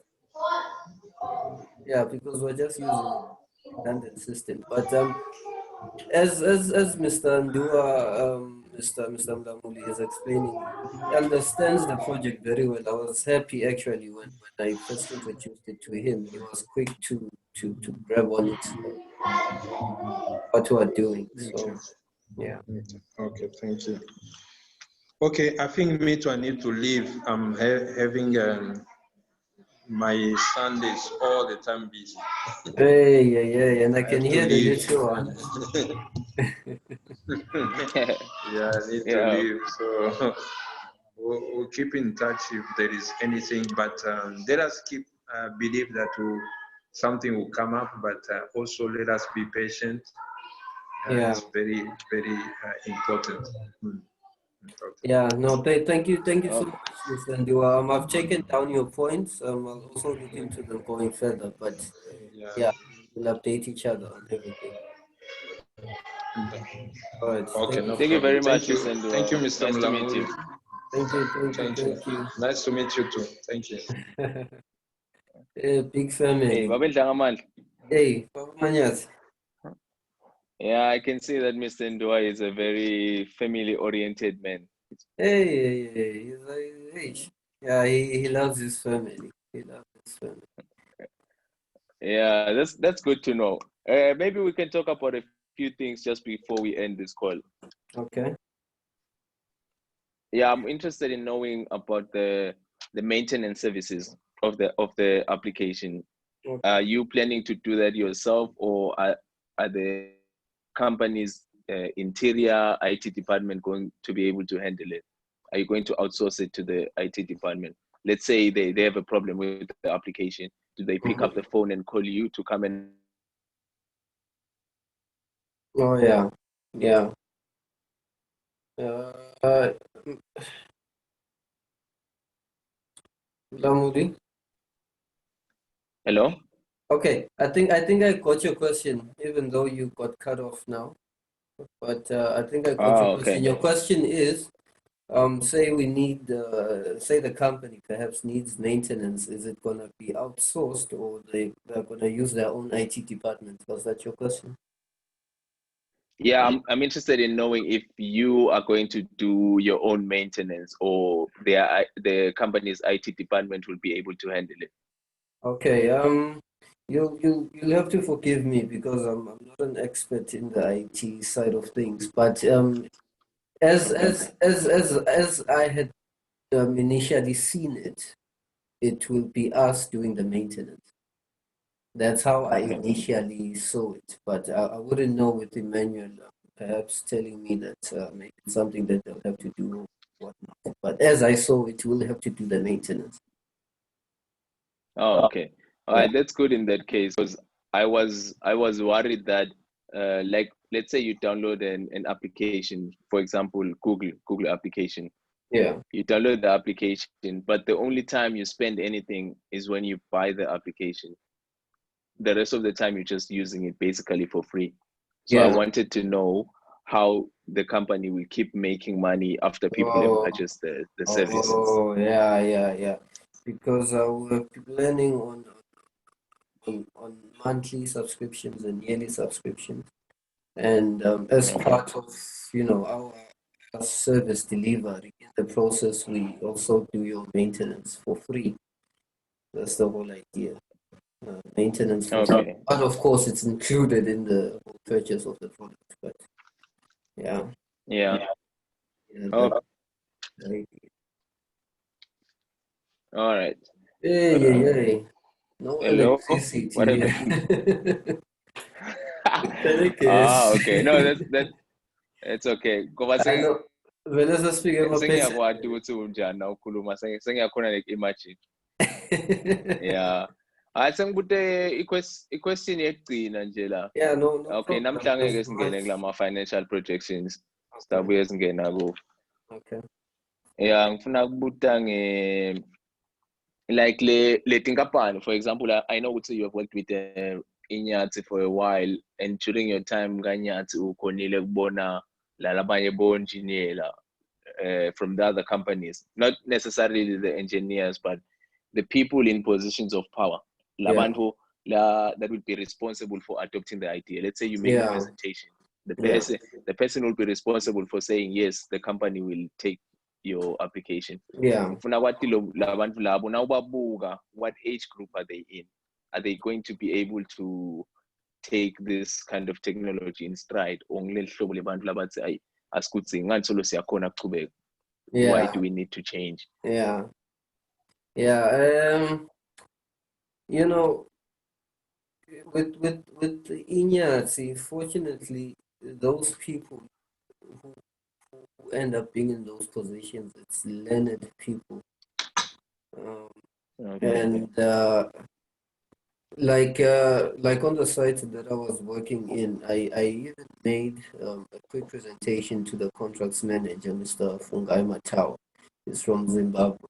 Yeah, because we're just using a redundant system. But as Mr. Ndua, Mr. Mlamuli is explaining, he understands the project very well. I was happy actually when I first introduced it to him. He was quick to grab on it, what we are doing. So yeah. Okay, thank you. Okay, I think me too. I need to leave. I'm having my Sundays all the time busy. Hey, yeah, and I I can have to hear the leave. little one. Yeah, I need to Yeah. leave. So we'll keep in touch if there is anything. But let us keep believe that something will come up. But also let us be patient. Yeah. It's very, very important. Important. Yeah, no, thank you so Oh, much, Mr. Ndua. I've taken down your points. I'll also look into them going further, but Yeah. yeah, we'll update each other on everything. All right, Okay, no thank you problem. very much, Thank you. Mr. Thank you, Ndua. Mr. Nice to meet you. Mlamuli. thank you. Thank you. Nice to meet you too. Thank you. Big Hey, family. Babel Ndlangamandla. Hey, Papa Manyas. Yeah, I can see that Mr. Ndua is a very family-oriented man. Hey, he's like, hey. Yeah, he loves his family. He loves his family. Yeah, that's good to know. Maybe we can talk about a few things just before we end this call. Okay. Yeah, I'm interested in knowing about the maintenance services of the application. Okay. Are you planning to do that yourself, or are the company's interior IT department going to be able to handle it? Are you going to outsource it to the IT department? Let's say they have a problem with the application. Do they pick up the phone and call you to come and? Oh yeah, yeah. Uh, Lamudi. Hello? Okay, I think I got your question, even though you got cut off now. But I think I got your question. Okay. Your question is, say we need, say the company perhaps needs maintenance. Is it gonna be outsourced, or they're gonna use their own IT department? Was that your question? Yeah, I'm interested in knowing if you are going to do your own maintenance, or the company's IT department will be able to handle it. Okay. You'll have to forgive me because I'm not an expert in the IT side of things. But as Okay. as I had initially seen it, it will be us doing the maintenance. That's how I Okay. initially saw it, but I wouldn't know with Emmanuel perhaps telling me that maybe it's something that they'll have to do or whatnot. But as I saw it, we'll have to do the maintenance. Oh, okay. All Yeah. right, that's good in that case, because I was worried that like, let's say you download an application, for example, Google application. Yeah. You download the application, but the only time you spend anything is when you buy the application. the rest of the time you're just using it basically for free. So I wanted to know how the company will keep making money after people have purchased the services. Oh, yeah. Because we're planning on monthly subscriptions and yearly subscriptions. And as part of, our service delivery, in the process, we also do your maintenance for free. That's the whole idea. Maintenance for free. But of course, it's included in the purchase of the product. But yeah. All right. Hey. No Hello? electricity. What happened? Okay. No, it's okay. Sengiyakwati ukuthi unjani na ukhuluma sengiyakhona imagine. Yeah. Sengibute i-question yekugcina nje la. Yeah, no. Okay, namhlanje ngeke singene kulama financial projections. Sizabuye singena ku. Okay. Yeah, ngifuna ukubuta like le tinkampani, for example, I know you have worked with Inyati for a while, and during your time Ganyati ukonile kubona labanye bo-engineer from the other companies, not necessarily the engineers, but the people in positions of power, labantu that will be responsible for adopting the idea. Let's say you make a presentation. The person will be responsible for saying, yes, the company will take your application. What age group are they in? Are they going to be able to take this kind of technology in stride? Why do we need to change? With Inyati, fortunately, those people who end up being in those positions, it's learned people. And like on the site that I was working in, I even made a quick presentation to the contracts manager, Mr. Fungai Matao. He's from Zimbabwe.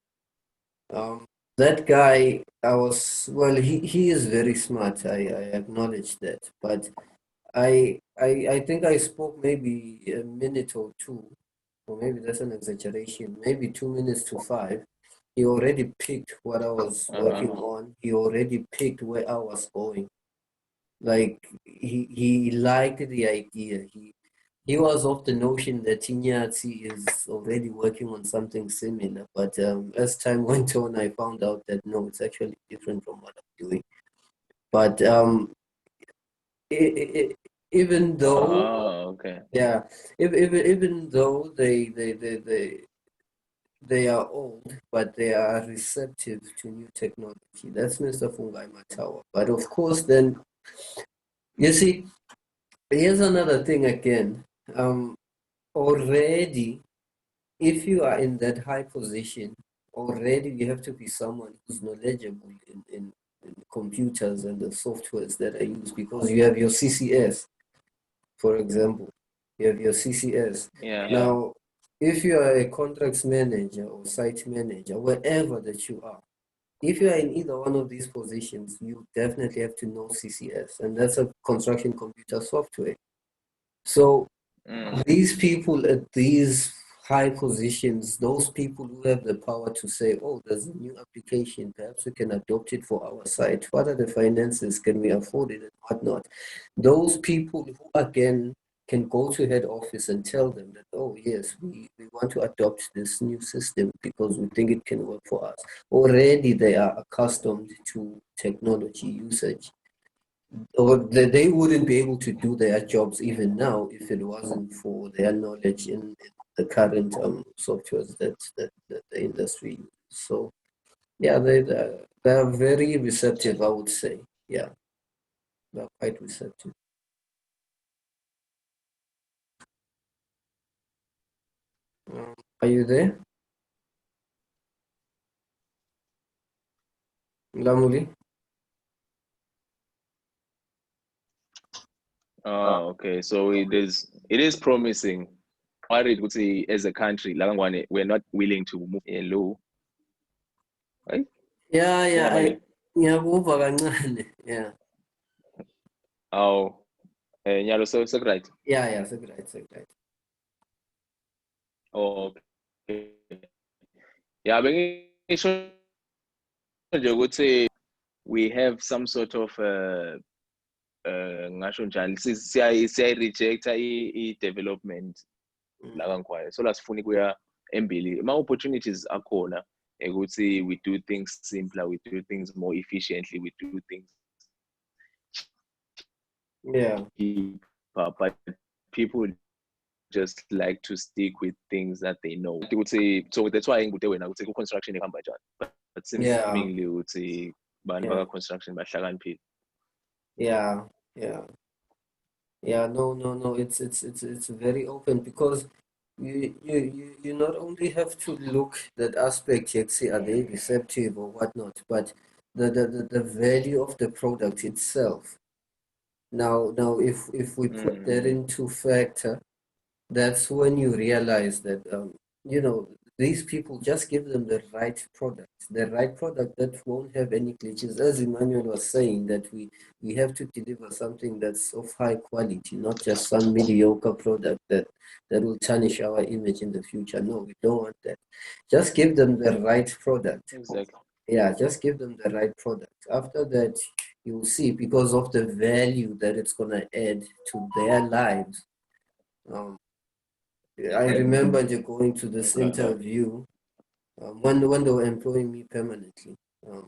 That guy, he is very smart. I acknowledge that, but I think I spoke maybe a minute or two, or maybe that's an exaggeration, maybe 2 minutes to 5. He already picked what I was working on. He already picked where I was going. Like he liked the idea. He was of the notion that Inyati is already working on something similar. But as time went on, I found out that no, it's actually different from what I'm doing. But even though, even though they are old, but they are receptive to new technology. That's Mr. Fungai Matawa. But of course, then, you see, here's another thing again. Already, if you are in that high position, already you have to be someone who's knowledgeable in computers and the softwares that are used, because you have your CCS, for example. You have your CCS. Now, if you are a contracts manager or site manager, wherever that you are, if you are in either one of these positions, you definitely have to know CCS, and that's a construction computer software. So these people at these high positions, those people who have the power to say, oh, there's a new application, perhaps we can adopt it for our site. What are the finances? Can we afford it and whatnot? Those people who, again, can go to head office and tell them that, oh, yes, we want to adopt this new system because we think it can work for us. Already they are accustomed to technology usage. Or they wouldn't be able to do their jobs even now if it wasn't for their knowledge in the current softwares that the industry uses. So, yeah, they are very receptive, I would say. Yeah, they're quite receptive. Are you there? Lamuli? Oh, okay. So it is promising. Worried would say as a country, we're not willing to move low. Right? Yeah. Yeah. Aw, nyalo so right. Yeah, so right. Oh, okay. Yeah, bengisho nje ukuthi we have some sort of ngasho njani siya-rejecta i-development la kankwayo, so lasifuna kuya embili. Ma-opportunities akhona ukuthi we do things simpler, we do things more efficiently, we do things cheaper, but people just like to stick with things that they know. So that's why ngikude wena ukuthi ku-construction ehamba njani, but seemingly ukuthi bantu baka-construction bahlakaniphile. Yeah. No. It's very open because you not only have to look that aspect, yet see are they receptive or whatnot, but the value of the product itself. Now if we put that into factor, that's when you realize that these people, just give them the right product that won't have any glitches. As Emmanuel was saying, that we have to deliver something that's of high quality, not just some mediocre product that will tarnish our image in the future. No, we don't want that. Just give them the right product. Exactly. Yeah, just give them the right product. After that, you'll see, because of the value that it's going to add to their lives. I remember going to this interview when they were employing me permanently. I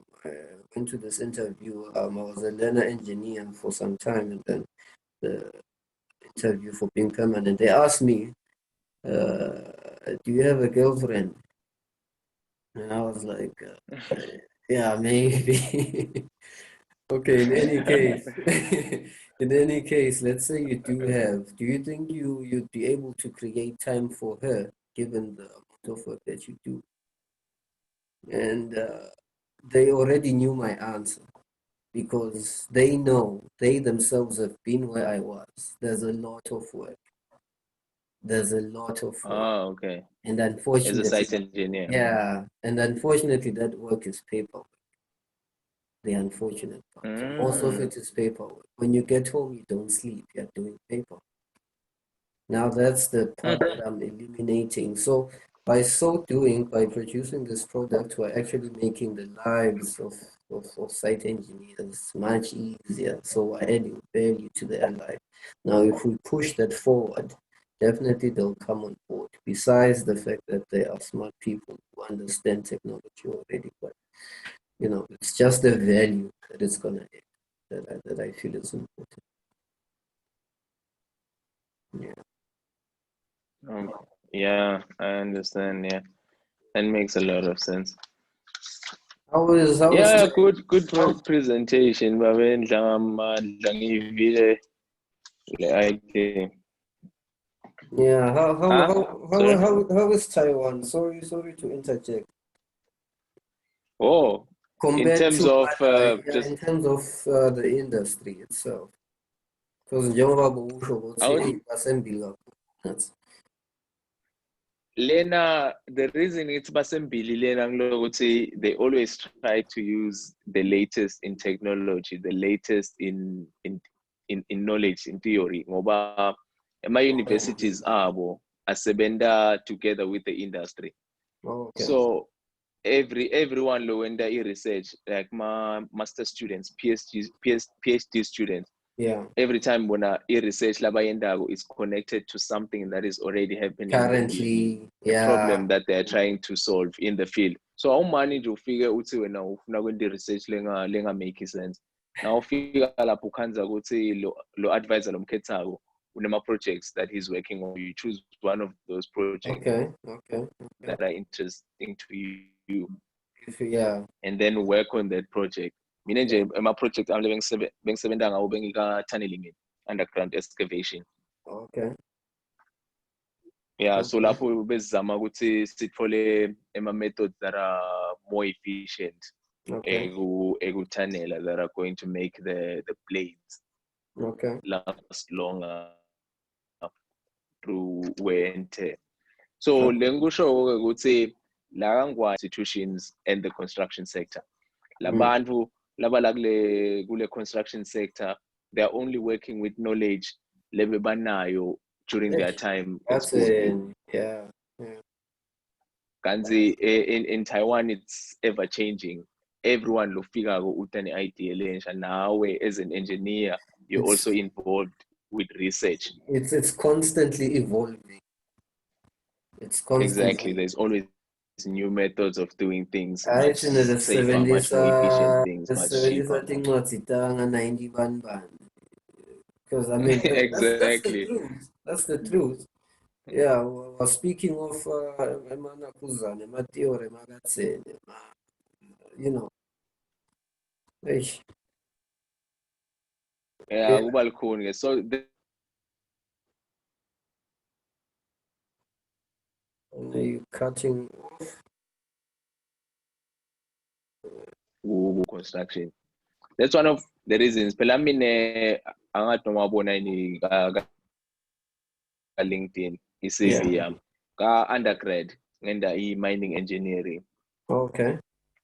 went to this interview. I was a learner engineer for some time, and then the interview for being permanent, they asked me, do you have a girlfriend? And I was like, yeah, maybe. Okay, in any case, let's say you do have, do you think you'd be able to create time for her, given the amount of work that you do? And they already knew my answer, because they themselves have been where I was. There's a lot of work. Okay. And unfortunately, as a site engineer. Yeah, and unfortunately, that work is paperwork. The unfortunate part. So most of it is paperwork. When you get home, you don't sleep. You're doing paperwork. Now that's the part that I'm eliminating. So by so doing, by producing this product, we're actually making the lives of site engineers much easier. So we're adding value to their life. Now, if we push that forward, definitely they'll come on board. Besides the fact that they are smart people who understand technology already, but it's just the value that it's gonna add that I feel is important. Yeah, I understand. Yeah, that makes a lot of sense. How is good presentation, Babe Ndlangamandla ngiyivile le idea. Yeah, how is Taiwan? Sorry to interject. Oh, Compared in terms to of in terms of the industry itself, because Lena, the reason it's basembili Lena ngokuthi they always try to use the latest in technology, the latest in knowledge, in theory. Ngoba universities abo asebenda together with the industry. Okay. So everyone lo wenda research, like my master students, PhD students. Yeah. Every time when a research labayendago is connected to something that is already happening currently, a problem that they're trying to solve in the field. So how manage to figure out when ufuna kwenza research lenga make sense. Now figure lapho khanza ukuthi lo advisor lomkhethako unema projects that he's working on. You choose one of those projects. Okay. That are interesting to you. Yeah. And then work on that project. Mina nje my project I'm bengisebenza ngawo bengika tunneling, underground excavation. Okay. Yeah, so lapho bezama ukuthi sithole ama methods that are more efficient. Okay. Tunnel that are going to make the blades last longer through wear and tear. So lengisho ukuthi la institutions and the construction sector. Labantu laba kule construction sector they're only working with knowledge lebebanayo during their time at That's school. it. Yeah. Kanzi, in Taiwan, it's ever changing. Everyone lo figure out an idea lensha. Now, as an engineer, you're also involved with research. It's constantly evolving. It's constantly. Exactly. There's always new methods of doing things, I much think the safer, much more efficient things, much cheaper. thing what's it 90 ban. Because I mean that's the Exactly. truth. That's the truth. Yeah, well, speaking of emanakuzane, theory magazine, you know. Eish. Yeah, yeah. So You cutting construction. That's one of the reasons. Phela mina angathi noma wabona yini ka LinkedIn i-CV yami ka undergrad ngenda i-mining engineering okay.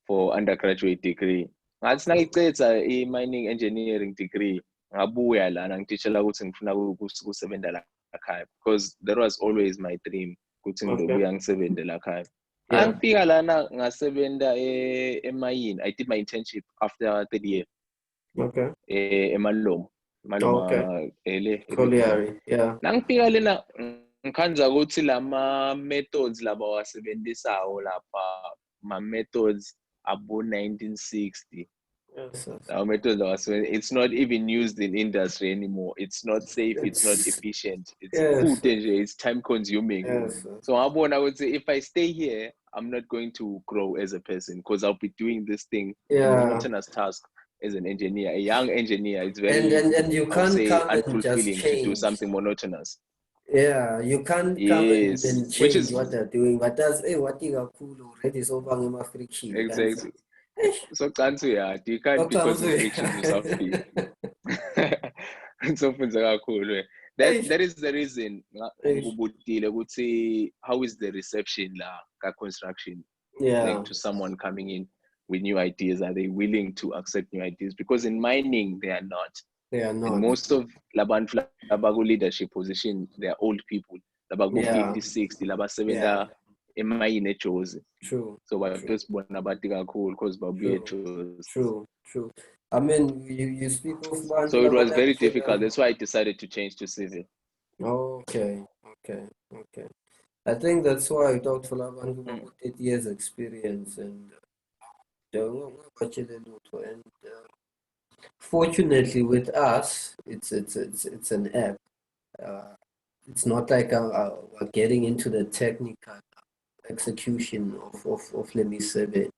for undergraduate degree. Ngathi nangicetha i-mining engineering degree ngabuya lana ngitishela ukuthi ngifuna ukusebenza la ekhaya because that was always my dream ukuthi ngizobuya ngisebenze la ekhaya. Angifika lana ngasebenza emayini. I did my internship after third year. Okay. Emaloma. Colliery, yeah. Nangifika lena ngikhanza ukuthi lama methods laba wasebenzisayo lapha ma methods abo 1960. Yes. Our methods it's not even used in industry anymore. It's not safe, it's not efficient. It's it's time consuming. Yes. So I would say if I stay here, I'm not going to grow as a person because I'll be doing this thing, a monotonous task as an engineer, a young engineer. It's very and you can't come and just change. To do something monotonous. Yeah, you can't come and change what they're doing. But that's what you are cool already. So bang friction. Exactly. So you can't because of friction yourself. So that is the reason how is the reception la construction like to someone coming in with new ideas? Are they willing to accept new ideas? Because in mining they are not. And most of labantu leadership position, they are old people. Labago 50, 60, labasebenta emayini eJozi. True. So just cool because True. I mean, you speak of one. So it was very difficult. That's why I decided to change to civil. Okay. I think that's why I talked for Laban who 8 years experience and fortunately with us, it's an app. It's not like we're getting into the technical execution of let me say it.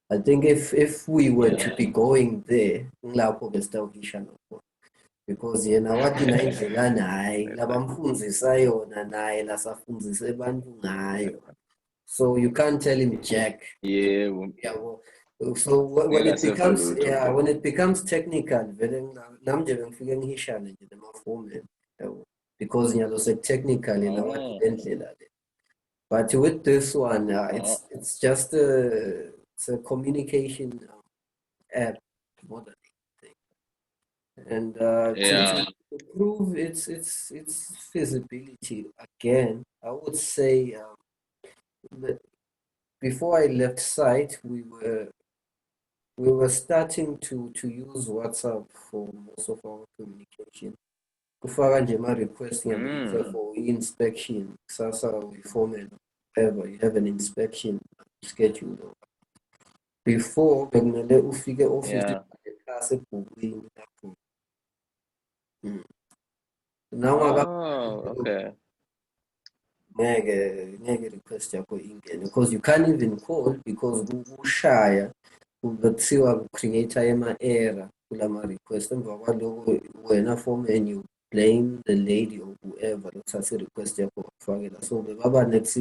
I think if we were to be going there, because wathi nayindlela naye labamfundzisa yona naye lasafundzisa abantu ngayo, so you can't tell him jack. So when it becomes technical vele nami nje bengifike ngihishane nje namafomu because ngiyalo technically nawathi lendlela le. But with this one, it's just it's a communication app more than anything. And to prove its feasibility again, I would say that before I left site, we were starting to use WhatsApp for most of our communication. Kufaka nje ma-request for inspection, sasa we form whatever, you have an inspection schedule. Before bekumele ufike office class ebhukwini lapho. Now okay. Ngeke request yakho ingene because you can't even call because kushaya kuthiwa create ama-error kulama request emva kwaloko wena form and you blame the lady or whoever lothathe request yakho wakufakela, so bebaba next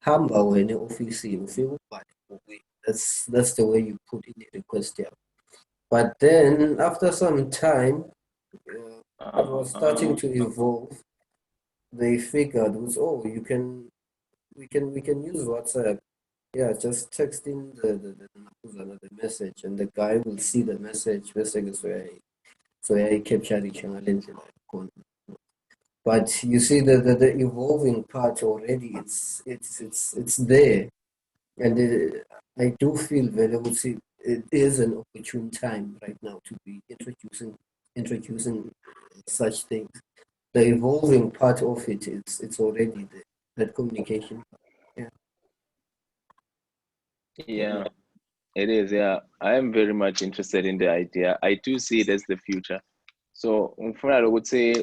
hamba wena office ufike ubhale ebhukwini. That's the way you put in the request yakho. But then after some time it was starting to evolve. They figured we can use WhatsApp. Yeah, just text in the message and the guy will see the message. So I capture it. But you see the evolving part already. It's there, and I do feel very. I would say it is an opportune time right now to be introducing such things. The evolving part of it, it's already there. That communication. Yeah. Yeah, it is. Yeah, I am very much interested in the idea. I do see it as the future. So, I would say,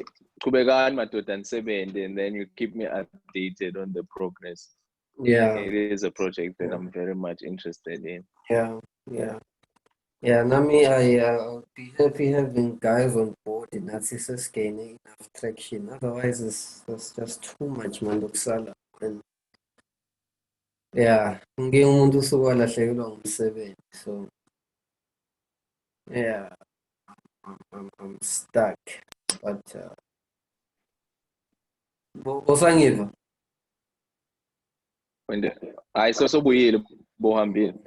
kubeka madoda nisebenze, and then you keep me updated on the progress. Yeah. It is a project that I'm very much interested in. Yeah. Yeah. Yeah, Nami, I'll be happy having guys on board in Narcissus gaining enough traction. Otherwise, it's just too much mandokusala. And yeah, ngeke umuntu usuke alahlekelwa ngumsebenzi. So yeah, I'm stuck. But bosangiva. I saw so bohambile.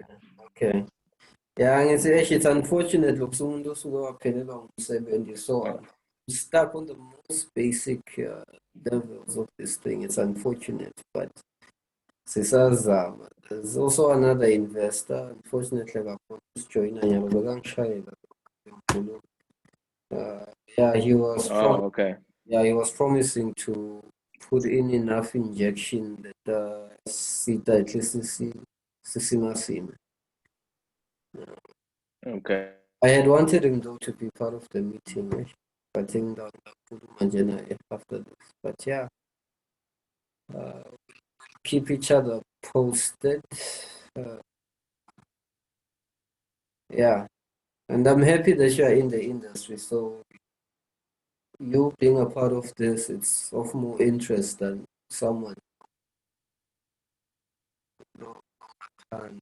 Okay. Yeah, ngithi it's unfortunate lokhu umuntu usuke waphelelwa ngumsebenzi. So I'm stuck on the most basic levels of this thing. It's unfortunate, but sisazama. There's also another investor. Unfortunately, joined. Yeah, he was. Okay. Yeah, he was promising to put in enough injection that sita at least sisimasime. Okay. I had wanted him though to be part of the meeting. I think that after this. But yeah, keep each other posted. Yeah, and I'm happy that you're in the industry. So you being a part of this, it's of more interest than someone. And